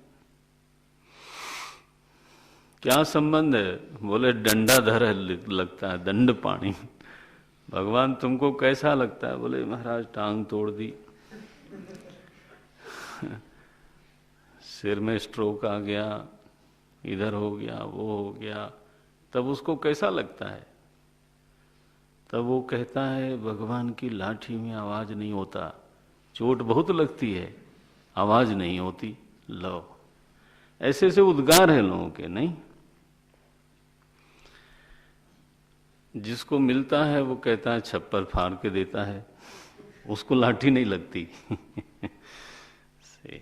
क्या संबंध है? बोले डंडाधर लगता है, दंड पानी। भगवान तुमको कैसा लगता है? बोले महाराज टांग तोड़ दी, सिर में स्ट्रोक आ गया, इधर हो गया, वो हो गया। तब उसको कैसा लगता है? तब वो कहता है भगवान की लाठी में आवाज नहीं होता, चोट बहुत लगती है, आवाज नहीं होती। लो, ऐसे ऐसे उद्गार है लोगों के, नहीं? जिसको मिलता है वो कहता है छप्पर फाड़ के देता है, उसको लाठी नहीं लगती। से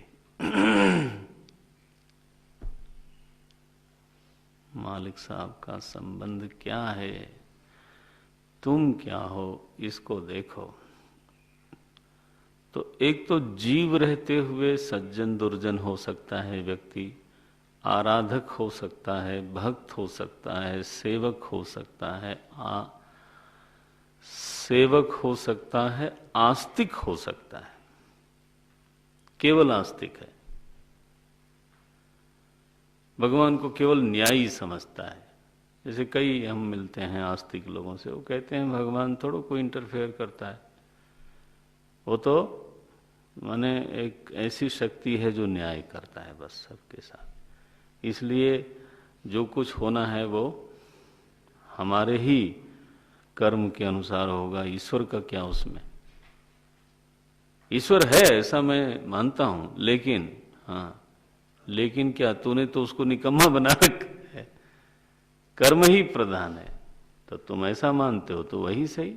मालिक साहब का संबंध क्या है, तुम क्या हो, इसको देखो। तो एक तो जीव रहते हुए सज्जन दुर्जन हो सकता है व्यक्ति, आराधक हो सकता है, भक्त हो सकता है, सेवक हो सकता है, सेवक हो सकता है, आस्तिक हो सकता है। केवल आस्तिक है, भगवान को केवल न्यायी समझता है। जैसे कई हम मिलते हैं आस्तिक लोगों से, वो कहते हैं भगवान थोड़ा कोई इंटरफेयर करता है, वो तो माने एक ऐसी शक्ति है जो न्याय करता है बस सबके साथ। इसलिए जो कुछ होना है वो हमारे ही कर्म के अनुसार होगा। ईश्वर का क्या उसमें? ईश्वर है ऐसा मैं मानता हूं, लेकिन हाँ, लेकिन क्या तूने तो उसको निकम्मा बना रखा है, कर्म ही प्रधान है। तो तुम ऐसा मानते हो तो वही सही।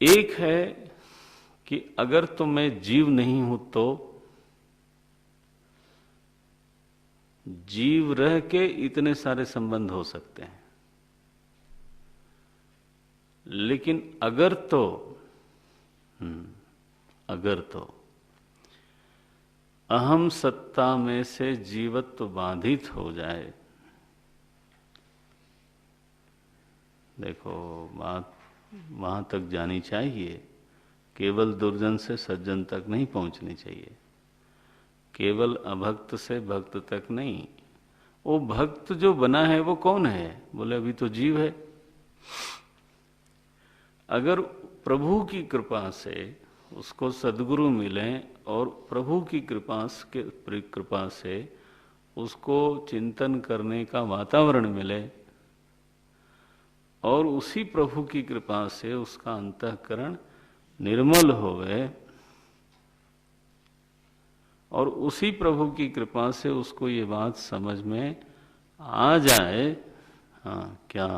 एक है कि अगर तो मैं जीव नहीं हूं तो जीव रह के इतने सारे संबंध हो सकते हैं, लेकिन अगर तो अगर तो अहम सत्ता में से जीवत्व बाधित हो जाए, देखो बात वहां तक जानी चाहिए, केवल दुर्जन से सज्जन तक नहीं पहुंचनी चाहिए, केवल अभक्त से भक्त तक नहीं। वो भक्त जो बना है वो कौन है? बोले अभी तो जीव है। अगर प्रभु की कृपा से उसको सद्गुरु मिले और प्रभु की कृपा से उसको चिंतन करने का वातावरण मिले और उसी प्रभु की कृपा से उसका अंतःकरण निर्मल होवे और उसी प्रभु की कृपा से उसको ये बात समझ में आ जाए, हाँ क्या,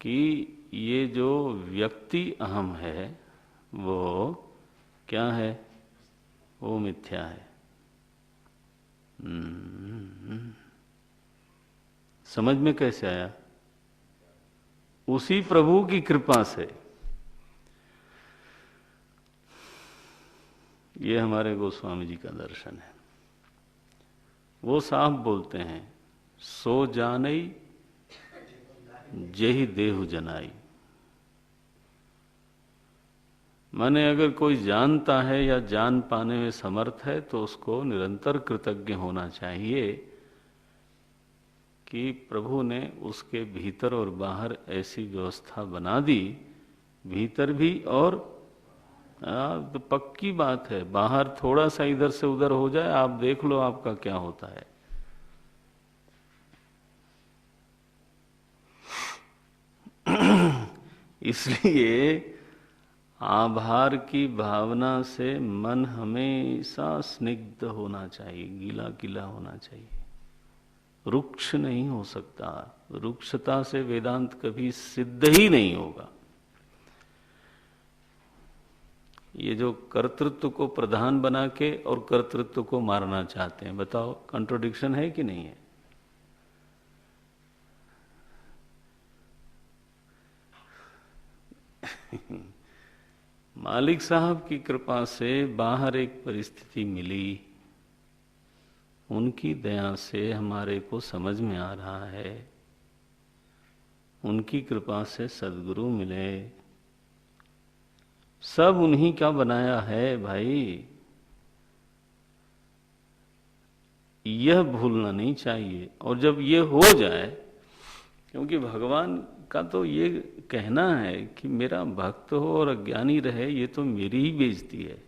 कि ये जो व्यक्ति अहम है वो क्या है? वो मिथ्या है। समझ में कैसे आया? उसी प्रभु की कृपा से। ये हमारे गोस्वामी जी का दर्शन है। वो साफ बोलते हैं, सो जानई जेहि देहु जनाई। माने अगर कोई जानता है या जान पाने में समर्थ है तो उसको निरंतर कृतज्ञ होना चाहिए कि प्रभु ने उसके भीतर और बाहर ऐसी व्यवस्था बना दी, भीतर भी और तो पक्की बात है, बाहर थोड़ा सा इधर से उधर हो जाए, आप देख लो आपका क्या होता है। इसलिए आभार की भावना से मन हमेशा स्निग्ध होना चाहिए, गीला गीला होना चाहिए, रुक्ष नहीं हो सकता। रुक्षता से वेदांत कभी सिद्ध ही नहीं होगा। ये जो कर्तृत्व को प्रधान बना के और कर्तृत्व को मारना चाहते हैं, बताओ कंट्रोडिक्शन है कि नहीं है? मालिक साहब की कृपा से बाहर एक परिस्थिति मिली, उनकी दया से हमारे को समझ में आ रहा है, उनकी कृपा से सद्गुरु मिले, सब उन्हीं का बनाया है भाई। यह भूलना नहीं चाहिए। और जब ये हो जाए, क्योंकि भगवान का तो ये कहना है कि मेरा भक्त हो और अज्ञानी रहे, ये तो मेरी ही बेइज्जती है।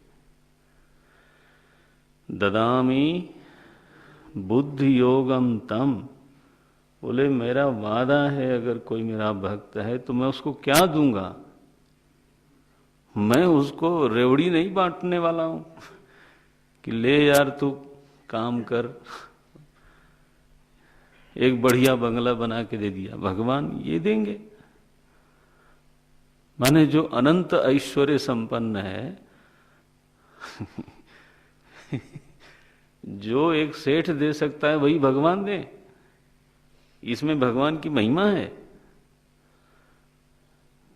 ददामी बुद्धि योगम तम, बोले मेरा वादा है अगर कोई मेरा भक्त है तो मैं उसको क्या दूंगा? मैं उसको रेवड़ी नहीं बांटने वाला हूं कि ले यार तू काम कर, एक बढ़िया बंगला बना के दे दिया। भगवान ये देंगे? माने जो अनंत ऐश्वर्य संपन्न है जो एक सेठ दे सकता है वही भगवान दे? इसमें भगवान की महिमा है?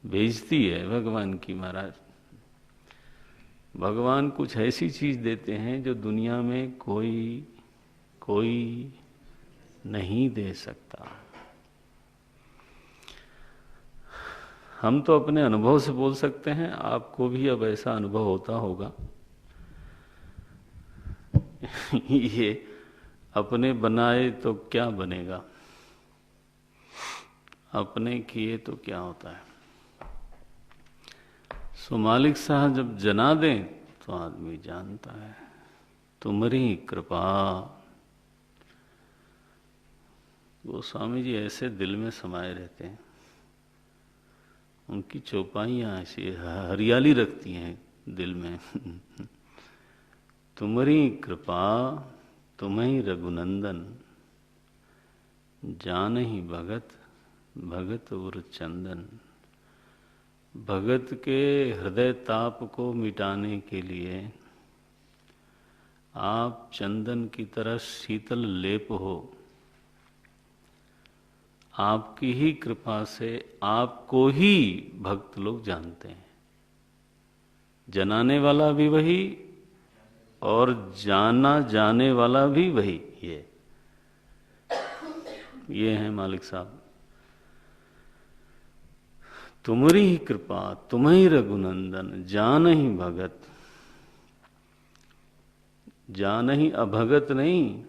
बेइज्जती है भगवान की महाराज। भगवान कुछ ऐसी चीज देते हैं जो दुनिया में कोई नहीं दे सकता। हम तो अपने अनुभव से बोल सकते हैं, आपको भी अब ऐसा अनुभव होता होगा। ये अपने बनाए तो क्या बनेगा, अपने किए तो क्या होता है। सो मालिक साहब जब जना दें तो आदमी जानता है तुम्हारी कृपा। गोस्वामी जी ऐसे दिल में समाये रहते हैं, उनकी चौपाइयाँ ऐसी हरियाली रखती हैं दिल में। तुम्हारी कृपा तुम्हें रघुनंदन, जान ही भगत भगत उर चंदन। भगत के हृदय ताप को मिटाने के लिए आप चंदन की तरह शीतल लेप हो। आपकी ही कृपा से आपको ही भक्त लोग जानते हैं। जनाने वाला भी वही और जाना जाने वाला भी वही। ये है मालिक साहब। तुम्हारी ही कृपा तुम्हें रघुनंदन, जान ही भगत, जान ही अभगत नहीं,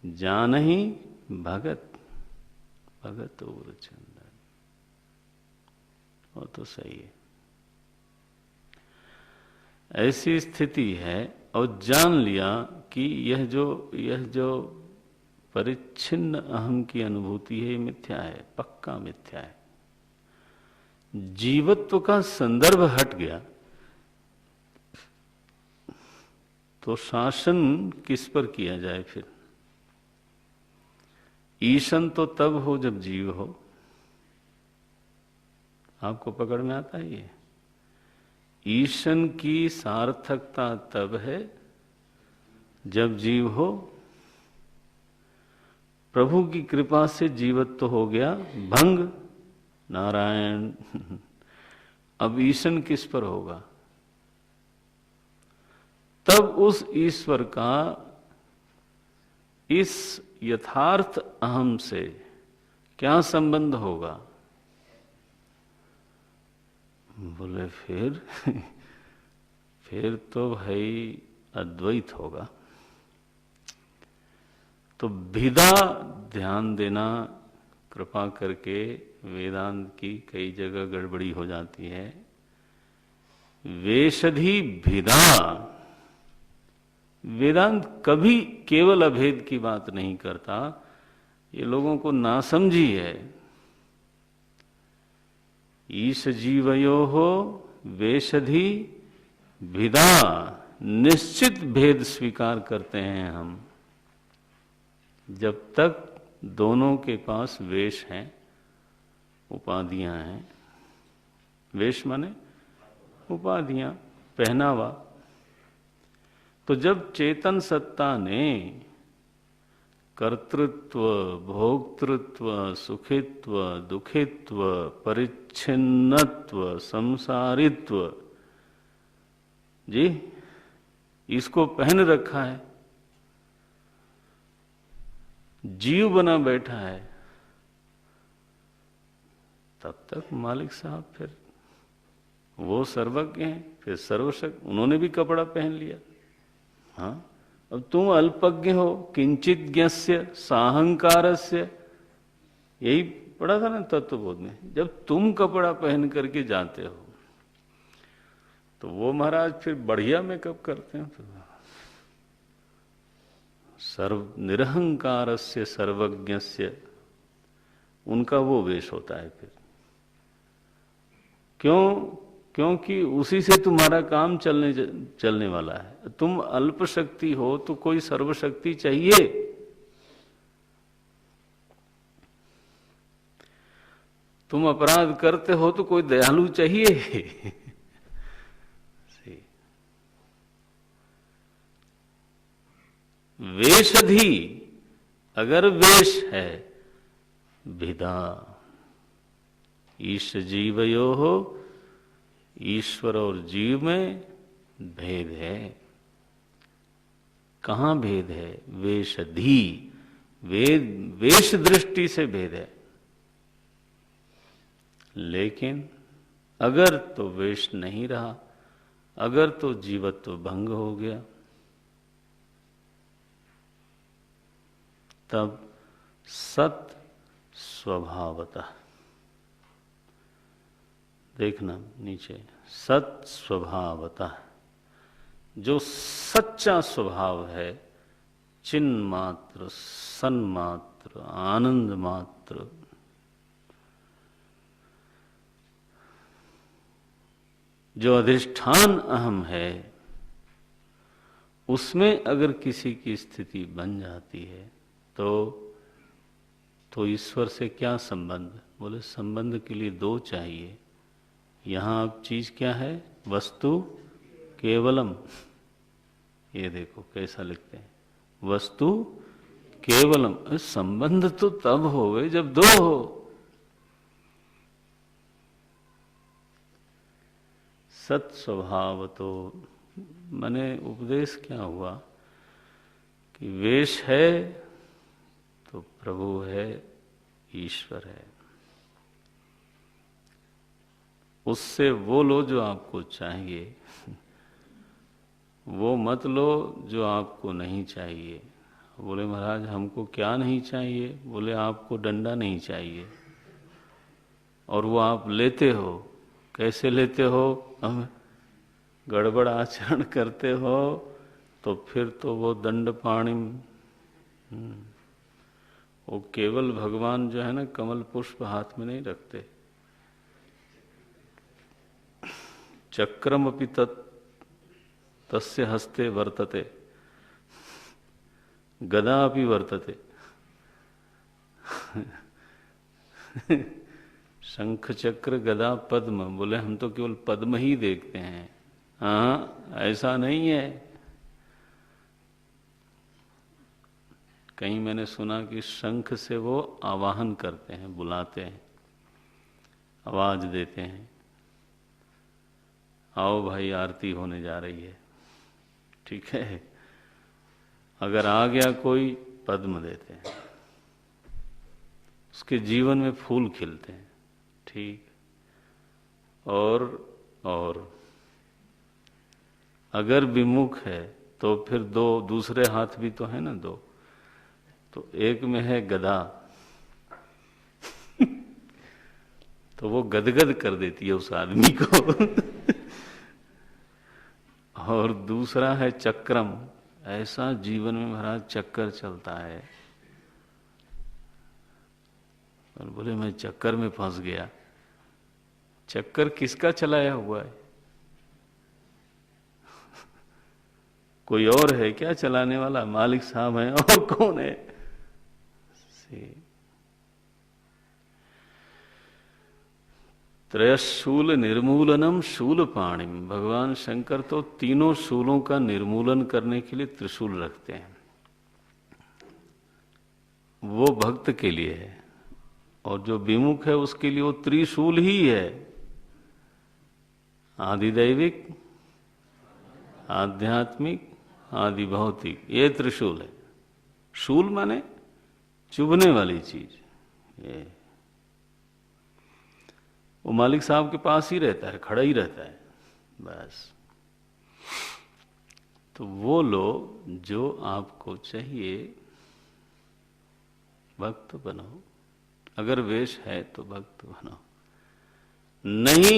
जान ही भगत, भगत और चंदन। वो तो सही है, ऐसी स्थिति है। और जान लिया कि यह जो परिच्छिन्न अहम की अनुभूति है, मिथ्या है, पक्का मिथ्या है। जीवत्व का संदर्भ हट गया तो शासन किस पर किया जाए फिर? ईशन तो तब हो जब जीव हो। आपको पकड़ में आता है ये? ईशन की सार्थकता तब है जब जीव हो। प्रभु की कृपा से जीवत्व हो गया भंग, नारायण। अब ईशन किस पर होगा? तब उस ईश्वर का इस यथार्थ अहम से क्या संबंध होगा? बोले फिर तो भाई अद्वैत होगा। तो भिदा ध्यान देना कृपा करके। वेदांत की कई जगह गड़बड़ी हो जाती है। वेशधि भिदा, वेदांत कभी केवल अभेद की बात नहीं करता। ये लोगों को नासमझी है। ईश जीवयो हो वेशधि भिदा, निश्चित भेद स्वीकार करते हैं हम जब तक दोनों के पास वेश हैं, उपाधियां हैं। वेश माने उपाधियां, पहनावा। तो जब चेतन सत्ता ने कर्तृत्व, भोक्तृत्व, सुखित्व, दुखित्व, परिच्छिन्नत्व, संसारित्व जी इसको पहन रखा है, जीव बना बैठा है, तब तक मालिक साहब फिर वो सर्वज्ञ हैं, फिर सर्वशक्ति। उन्होंने भी कपड़ा पहन लिया। हाँ, अब तुम अल्पज्ञ हो, किंचित ज्ञस्य साहंकारस्य, यही पढ़ा था ना तत्वबोध में। जब तुम कपड़ा पहन करके जाते हो तो वो महाराज फिर बढ़िया मेकअप करते हैं। तो सर्व निरहंकारस्य सर्वज्ञस्य उनका वो वेश होता है फिर। क्योंकि उसी से तुम्हारा काम चलने वाला है। तुम अल्प शक्ति हो तो कोई सर्वशक्ति चाहिए। तुम अपराध करते हो तो कोई दयालु चाहिए। वेशधि, अगर वेश है, भिदा, ईश जीवयो हो, ईश्वर और जीव में भेद है। कहां भेद है? वेशधि, वेश दृष्टि से भेद है। लेकिन अगर तो वेश नहीं रहा, अगर तो जीवत्व भंग हो गया, तब सत स्वभावतः, देखना नीचे, सत स्वभावतः, जो सच्चा स्वभाव है, चिन्ह मात्र, सन्मात्र, आनंद मात्र, जो अधिष्ठान अहम है, उसमें अगर किसी की स्थिति बन जाती है तो ईश्वर से क्या संबंध? बोले संबंध के लिए दो चाहिए। यहां अब चीज क्या है? वस्तु केवलम। ये देखो कैसा लिखते हैं, वस्तु केवलम। संबंध तो तब होवे जब दो हो। सत स्वभाव तो मैंने उपदेश क्या हुआ कि वेश है तो प्रभु है, ईश्वर है। उससे वो लो जो आपको चाहिए, वो मत लो जो आपको नहीं चाहिए। बोले महाराज हमको क्या नहीं चाहिए? बोले आपको डंडा नहीं चाहिए, और वो आप लेते हो। कैसे लेते हो? हम गड़बड़ आचरण करते हो तो फिर तो वो दंड पाणी। वो केवल भगवान जो है ना, कमल पुष्प हाथ में नहीं रखते। चक्रमपि तस्य हस्ते वर्तते, गदा अपि वर्तते। शंख चक्र गदा पद्म, बोले हम तो केवल पद्म ही देखते हैं। हाँ, ऐसा नहीं है। कहीं मैंने सुना कि शंख से वो आवाहन करते हैं, बुलाते हैं, आवाज देते हैं, आओ भाई आरती होने जा रही है। ठीक है, अगर आ गया कोई, पद्म देते हैं, उसके जीवन में फूल खिलते हैं। ठीक, और अगर विमुख है तो फिर दो दूसरे हाथ भी तो है ना, दो। तो एक में है गदा, तो वो गदगद कर देती है उस आदमी को। और दूसरा है चक्रम। ऐसा जीवन में महाराज चक्कर चलता है, और बोले मैं चक्कर में फंस गया। चक्कर किसका चलाया हुआ है? कोई और है क्या चलाने वाला? मालिक साहब हैं, और कौन है? त्रयशूल निर्मूलनम शूल पाणिम। भगवान शंकर तो तीनों शूलों का निर्मूलन करने के लिए त्रिशूल रखते हैं। वो भक्त के लिए है, और जो विमुख है उसके लिए वो त्रिशूल ही है। आदिदैविक, आध्यात्मिक, आदि भौतिक, ये त्रिशूल है। शूल माने चुभने वाली चीज। ये वो मालिक साहब के पास ही रहता है, खड़ा ही रहता है बस। तो वो लो जो आपको चाहिए, भक्त बनो। अगर वेश है तो भक्त बनो, नहीं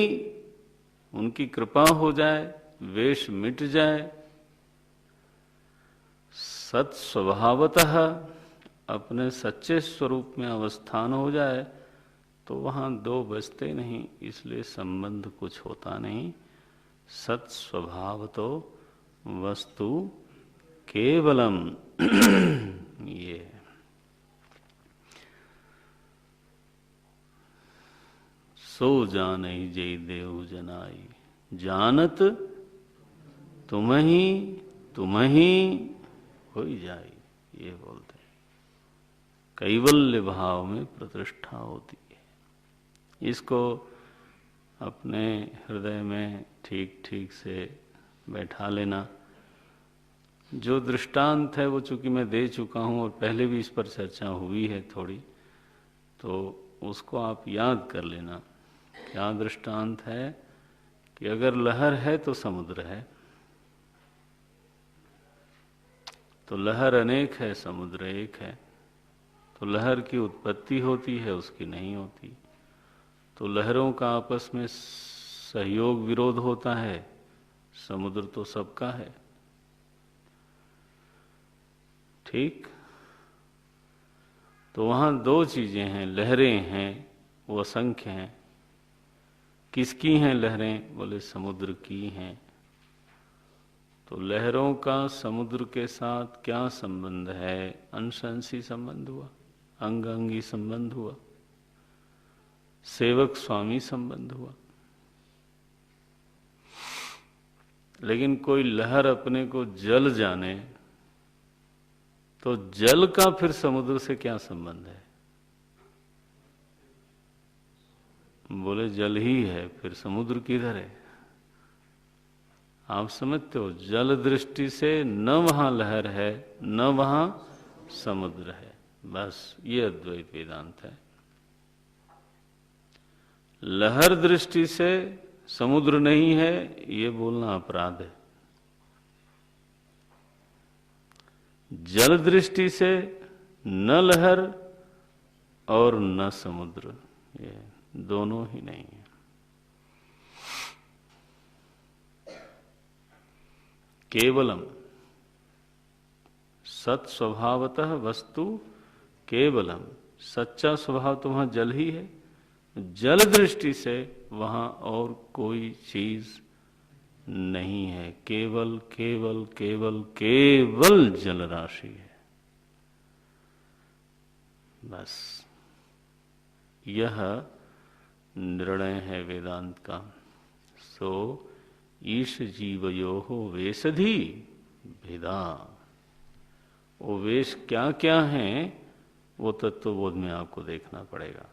उनकी कृपा हो जाए, वेश मिट जाए, सत स्वभावतः अपने सच्चे स्वरूप में अवस्थान हो जाए, तो वहां दो बचते नहीं, इसलिए संबंध कुछ होता नहीं। सत स्वभाव तो वस्तु केवलम। ये सो जान ही जय देव जनाई, जानत तुम ही हो जाई। ये बोलते हैं कैवल्य भाव में प्रतिष्ठा होती है। इसको अपने हृदय में ठीक ठीक से बैठा लेना। जो दृष्टांत है वो चूंकि मैं दे चुका हूँ, और पहले भी इस पर चर्चा हुई है थोड़ी, तो उसको आप याद कर लेना। क्या दृष्टांत है कि अगर लहर है तो समुद्र है, तो लहर अनेक है, समुद्र एक है। तो लहर की उत्पत्ति होती है, उसकी नहीं होती। तो लहरों का आपस में सहयोग विरोध होता है, समुद्र तो सबका है। ठीक, तो वहां दो चीजें हैं, लहरें हैं, वो असंख्य हैं। किसकी हैं लहरें? बोले समुद्र की हैं। तो लहरों का समुद्र के साथ क्या संबंध है? अंश-अंशी संबंध हुआ, अंग-अंगी संबंध हुआ, सेवक स्वामी संबंध हुआ। लेकिन कोई लहर अपने को जल जाने, तो जल का फिर समुद्र से क्या संबंध है? बोले जल ही है, फिर समुद्र किधर है? आप समझते हो, जल दृष्टि से न वहां लहर है न वहां समुद्र है, बस ये अद्वैत वेदांत है। लहर दृष्टि से समुद्र नहीं है ये बोलना अपराध है, जल दृष्टि से न लहर और न समुद्र, ये दोनों ही नहीं है। केवलम सत स्वभावतः वस्तु केवलम, सच्चा स्वभाव तो वहां जल ही है, जल दृष्टि से वहां और कोई चीज नहीं है, केवल केवल केवल केवल जल राशि है, बस यह निर्णय है वेदांत का। सो ईश जीवयोः वेशधि भेदा, वो वेश क्या क्या हैं वो तत्वबोध में आपको देखना पड़ेगा,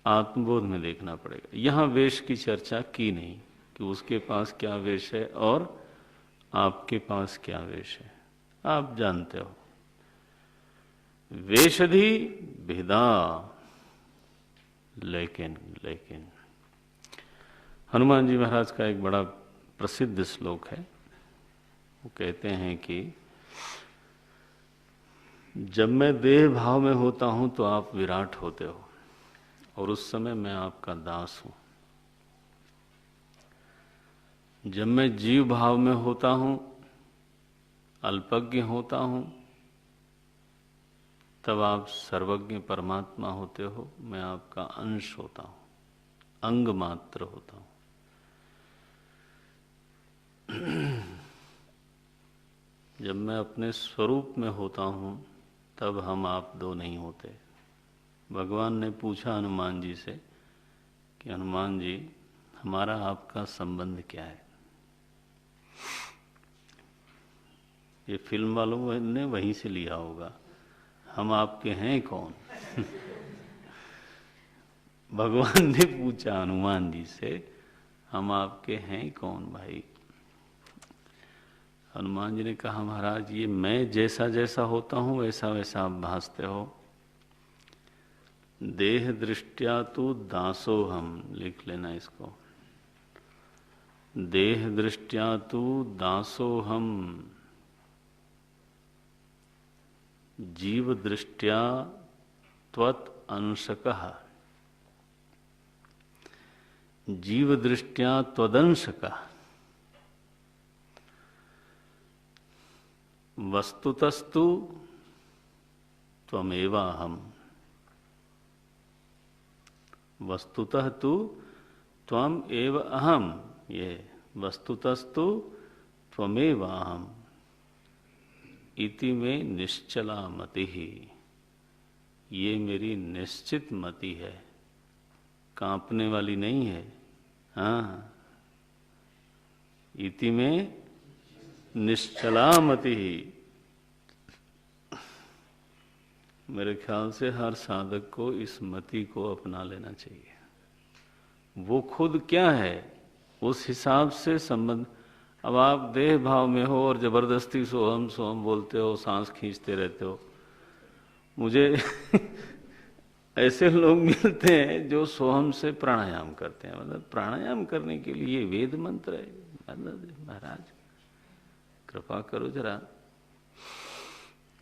आत्मबोध में देखना पड़ेगा। यहां वेश की चर्चा की नहीं कि उसके पास क्या वेश है और आपके पास क्या वेश है, आप जानते हो। वेशधि भेदा, लेकिन हनुमान जी महाराज का एक बड़ा प्रसिद्ध श्लोक है, वो कहते हैं कि जब मैं देह भाव में होता हूं तो आप विराट होते हो और उस समय मैं आपका दास हूं, जब मैं जीव भाव में होता हूं, अल्पज्ञ होता हूं, तब आप सर्वज्ञ परमात्मा होते हो, मैं आपका अंश होता हूं, अंग मात्र होता हूं। जब मैं अपने स्वरूप में होता हूं तब हम आप दो नहीं होते। भगवान ने पूछा हनुमान जी से कि हनुमान जी हमारा आपका संबंध क्या है। ये फिल्म वालों ने वहीं से लिया होगा, हम आपके हैं कौन। भगवान ने पूछा हनुमान जी से हम आपके हैं कौन भाई। हनुमान जी ने कहा महाराज ये मैं जैसा जैसा होता हूं वैसा वैसा आप भासते हो, देह दृष्टिया तो दासो हम, लिख लेना इसको, देह दृष्टिया तो दासो हम, जीव दृष्टिया त्वत् अंशकः, जीव दृष्टिया त्वदंशकः, वस्तुतस्तु त्वमेव अहम्, वस्तुतः तु त्वम एव अहम्, ये वस्तुतस्तु त्वमेव अहम् इति में निश्चला मति ही, ये मेरी निश्चित मति है, कांपने वाली नहीं है। हाँ, इति में निश्चला मति ही। मेरे ख्याल से हर साधक को इस मति को अपना लेना चाहिए। वो खुद क्या है उस हिसाब से संबंध। अब आप देह भाव में हो और जबरदस्ती सोहम सोहम बोलते हो, सांस खींचते रहते हो। मुझे ऐसे लोग मिलते हैं जो सोहम से प्राणायाम करते हैं, मतलब प्राणायाम करने के लिए वेद मंत्र है। मतलब महाराज कृपा करो जरा,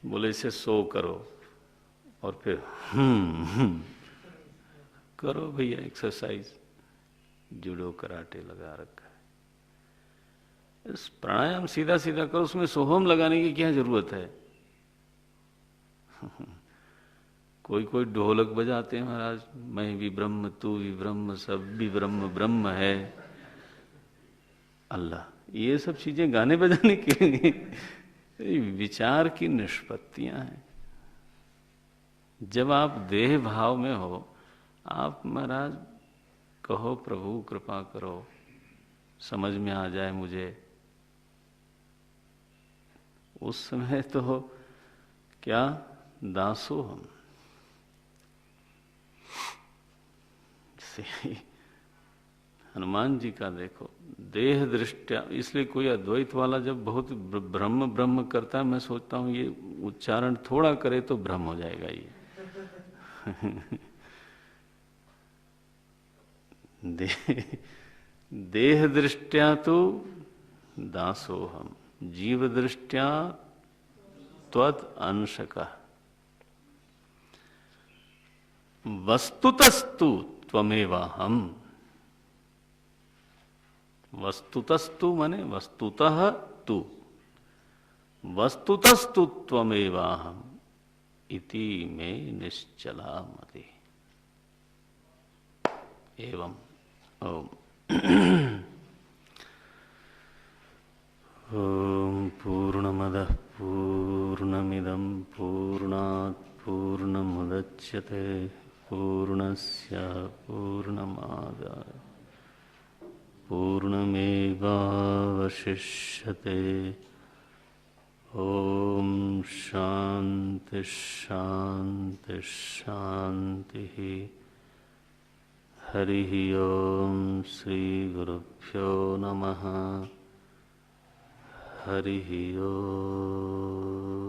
बोले इसे सो करो और फिर करो भैया एक्सरसाइज, जूडो कराटे लगा रखा है। इस प्राणायाम सीधा सीधा करो, उसमें सोहम लगाने की क्या जरूरत है। कोई कोई ढोलक बजाते हैं महाराज, मैं भी ब्रह्म तू भी ब्रह्म सब भी ब्रह्म ब्रह्म है अल्लाह, ये सब चीजें गाने बजाने के लिए विचार की निष्पत्तियां हैं। जब आप देह भाव में हो, आप महाराज कहो प्रभु कृपा करो, समझ में आ जाए मुझे, उस समय तो क्या दासो हम। हनुमान जी का देखो, देह दृष्टया, इसलिए कोई अद्वैत वाला जब बहुत ब्रह्म ब्रह्म करता है, मैं सोचता हूँ ये उच्चारण थोड़ा करे तो भ्रम हो जाएगा ये। देह दृष्टया तो दासोहम, जीव दृष्टया त्वद अंशकः, वस्तुतस्तु त्वमेवाहम। वस्तुतस्तु माने वस्तुतः तु, वस्तुतस्तु त्वमेवाहम इति मे निश्चला मति। एवं ओम। ओम पूर्णमदः पूर्णमिदं पूर्णात् पूर्णमुदच्यते पूर्णस्य पूर्णमादाय पूर्णमेवावशिष्यते। ओम शांति शांति शांति। हरि ओम श्री गुरुभ्यो नमः। हरि ओम।